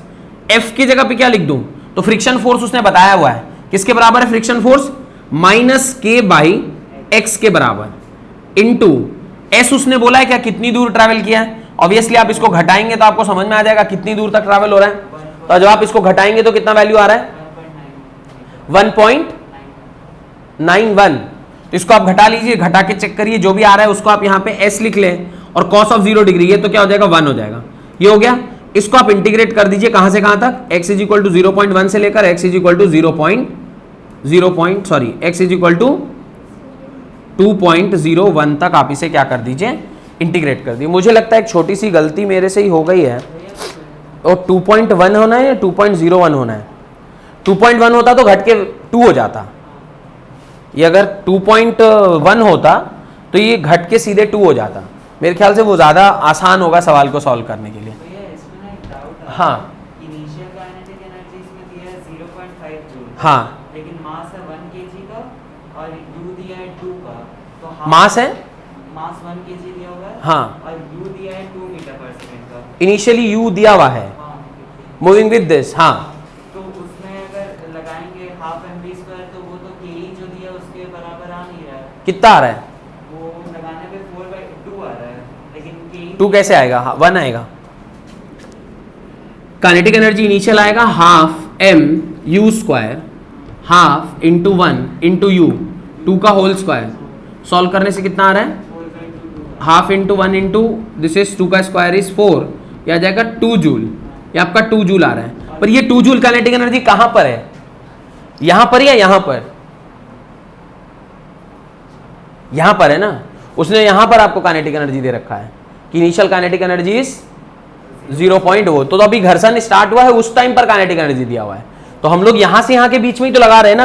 f की जगह पे क्या लिख दूं? तो फ्रिक्शन फोर्स उसने बताया हुआ है किसके बराबर है? Friction force minus K by x के बराबर इनटू s उसने बोला है क्या कितनी दूर ट्रैवल किया है। ऑब्वियसली आप इसको घटाएंगे तो आपको समझ में आ जाएगा कितनी दूर तक ट्रैवल हो रहा है। तो जब आप इसको घटाएंगे तो कितना वैल्यू आ रहा है? 1.91। तो इसको आप घटा लीजिए, घटा के चेक करिए, जो भी आ रहा है उसको आप यहाँ पे s लिख लें और cos ऑफ 0 डिग्री, ये तो क्या हो जाएगा? 1 हो जाएगा। ये हो गया। इसको आप इंटीग्रेट कर दीजिए कहां से कहां तक? x इज इक्वल टू 0.1 से लेकर x इज इक्वल टू 2.01 तक आप इसे क्या कर दीजिए? इंटीग्रेट कर दीजिए। मुझे लगता है एक छोटी सी गलती मेरे से ही हो गई है, और 2.1 होना है या 2.01 होना है? 2.1 होता तो घट के 2 हो जाता, ये अगर 2.1 होता तो ये घट के सीधे 2 हो जाता। मेरे ख्याल से वो ज़्यादा आसान होगा सवाल को सॉल्व करने के लिए। हाँ, इनिशियल काइनेटिक एनर्जी इसमें दिया है 0.5 जूल, हाँ, लेकिन मास है 1 kg का और u दिया है 2 का। तो मास है, मास 1 kg दिया हुआ है, हाँ, और u दिया है 2 मीटर पर सेकंड का। इनिशियली u दिया हुआ है, हाँ, मूविंग विद दिस, हाँ, तो उसमें अगर लगाएंगे हाफ mv स्क्वायर तो वो तो ke जो दिया उसके बराबर आ नहीं रहा है। कितना आ रहा है? वो लगाने पे 4/2 आ रहा है, लेकिन ke 2 कैसे आएगा? 1 आएगा। काइनेटिक एनर्जी इनिशियल आएगा half m u square, half into 1 into you, 2 का होल स्क्वायर। सॉल्व करने से कितना आ रहा है? 4/2 half into 1 into this is 2 का स्क्वायर इज 4, यह आ जाएगा 2 जूल। ये आपका 2 जूल आ रहा है। पर ये 2 जूल काइनेटिक एनर्जी कहां पर है? यहां पर या यहां पर? यहां पर है ना। उसने यहां पर आपको काइनेटिक एनर्जी दे रखा है कि इनिशियल काइनेटिक एनर्जी इज 0.0। तो अभी घर्षण स्टार्ट हुआ है उस टाइम पर काइनेटिक एनर्जी दिया हुआ है। तो हम लोग यहां से यहां के बीच में ही तो लगा रहे हैं ना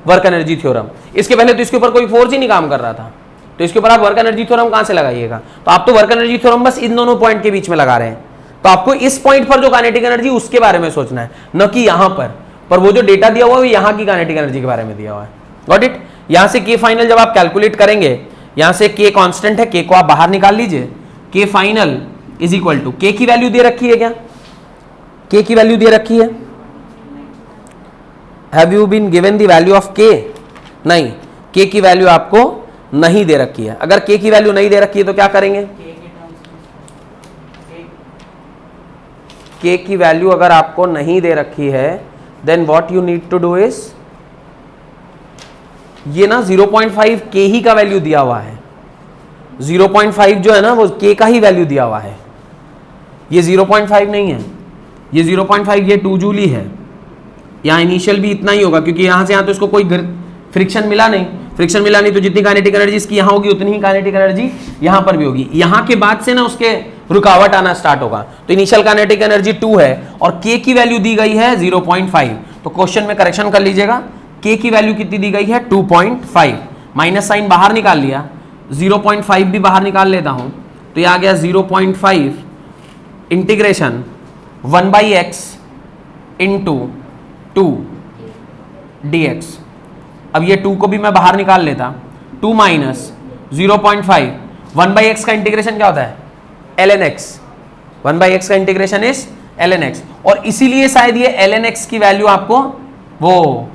वर्क एनर्जी थ्योरम। इसके पहले तो इसके ऊपर कोई फोर्स ही नहीं काम कर रहा था, तो इसके ऊपर आप वर्क एनर्जी थ्योरम कहां से लगाइएगा? तो आप तो वर्क एनर्जी थ्योरम बस इन दोनों पॉइंट के बीच में लगा रहे हैं, तो आपको इस पॉइंट पर जो काइनेटिक एनर्जी उसके बारे में सोचना है, न कि यहां पर वो जो डेटा दिया हुआ है वो यहां की काइनेटिक एनर्जी के बारे में दिया हुआ है। Got it? यहां से के फाइनल जब आप कैलकुलेट करेंगे, यहां से के कांस्टेंट है, के को आप बाहर निकाल लीजिए, के फाइनल इज इक्वल टू, के की वैल्यू दे रखी है क्या? के की वैल्यू दे रखी है? Have you been given the value of K? नहीं, के की वैल्यू आपको नहीं दे रखी है। अगर के की वैल्यू नहीं दे रखी है तो क्या करेंगे? के की वैल्यू अगर आपको नहीं दे रखी है then what you need to do is, ये ना 0.5 के ही का वैल्यू दिया हुआ है, 0.5 जो है ना वो के का ही वैल्यू दिया हुआ है, ये 0.5 नहीं है, ये 0.5 ये 2 जूल ही है। यहाँ इनिशियल भी इतना ही होगा क्योंकि यहाँ से यहाँ तो इसको कोई फ्रिक्शन मिला नहीं, फ्रिक्शन मिला नहीं तो जितनी काइनेटिक एनर्जी इसकी यहाँ होगी उतनी ही काइनेटिक एनर्जी यहाँ पर भी होगी। यहाँ के बाद से ना उसके रुकावट आना स्टार्ट होगा। तो इनिशियल काइनेटिक एनर्जी 2 है और के की वैल्यू दी गई है 0.5। तो क्वेश्चन में करेक्शन कर लीजिएगा, के की वैल्यू कितनी दी गई है? 2.5। माइनस साइन बाहर निकाल लिया, 0.5 भी बाहर निकाल लेता हूं तो ये आ गया 0.5 इंटीग्रेशन 1/x इंटू 2 dx। अब ये 2 को भी मैं बाहर निकाल लेता, 2 माइनस 0.5, 1/x का इंटीग्रेशन क्या होता है? ln x। 1/x का इंटीग्रेशन इज ln x, और इसीलिए शायद ये ln x की वैल्यू आपको वो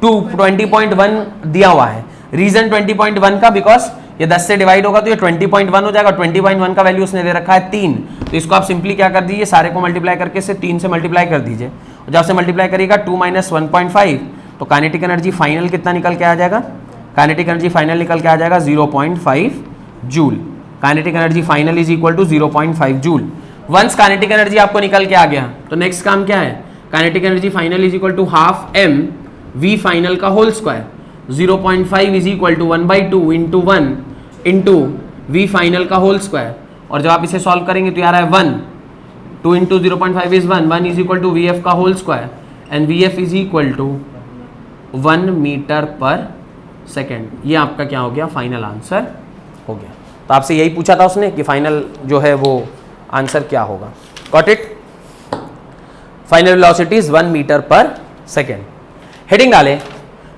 20.1 दिया हुआ है। रीजन 20.1 का, बिकॉज ये 10 से डिवाइड होगा तो ये 20.1 हो जाएगा। 20.1 का वैल्यू उसने दे रखा है 3, तो इसको आप सिंपली क्या कर दीजिए, सारे को मल्टीप्लाई करके से 3 से मल्टीप्लाई कर दीजिए। जब से मल्टीप्लाई करिएगा 2 माइनस 1.5 तो काइनेटिक एनर्जी फाइनल कितना निकल के आ जाएगा? काइनेटिक एनर्जी फाइनल निकल के आ जाएगा 0.5 joule. Kinetic energy final is equal to 0.5 joule. Once kinetic energy आपको निकल के आ गया तो नेक्स्ट काम क्या है? Kinetic energy final is equal to half m v final का whole square. 0.5 is equal to 1/2 into 1 into V final का होल स्क्वायर, और जब आप इसे सॉल्व करेंगे तो यार है 1, 2 into 0.5 is 1, 1 is equal to V F का whole square and V F is equal to 1 metre पर सेकेंड। ये आपका क्या हो गया? फाइनल आंसर हो गया। तो आपसे यही पूछा था उसने कि फाइनल जो है वो आंसर क्या होगा। Got it? Final velocity is 1 metre पर सेकेंड। हेडिंग डाले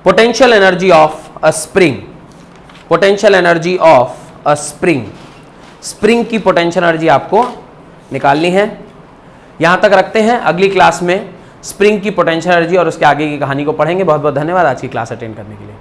potential energy of a spring. Potential energy of a spring, spring की पोटेंशियल एनर्जी आपको निकालनी है। यहां तक रखते हैं, अगली क्लास में स्प्रिंग की पोटेंशियल एनर्जी और उसके आगे की कहानी को पढ़ेंगे। बहुत बहुत धन्यवाद आज की क्लास अटेंड करने के लिए।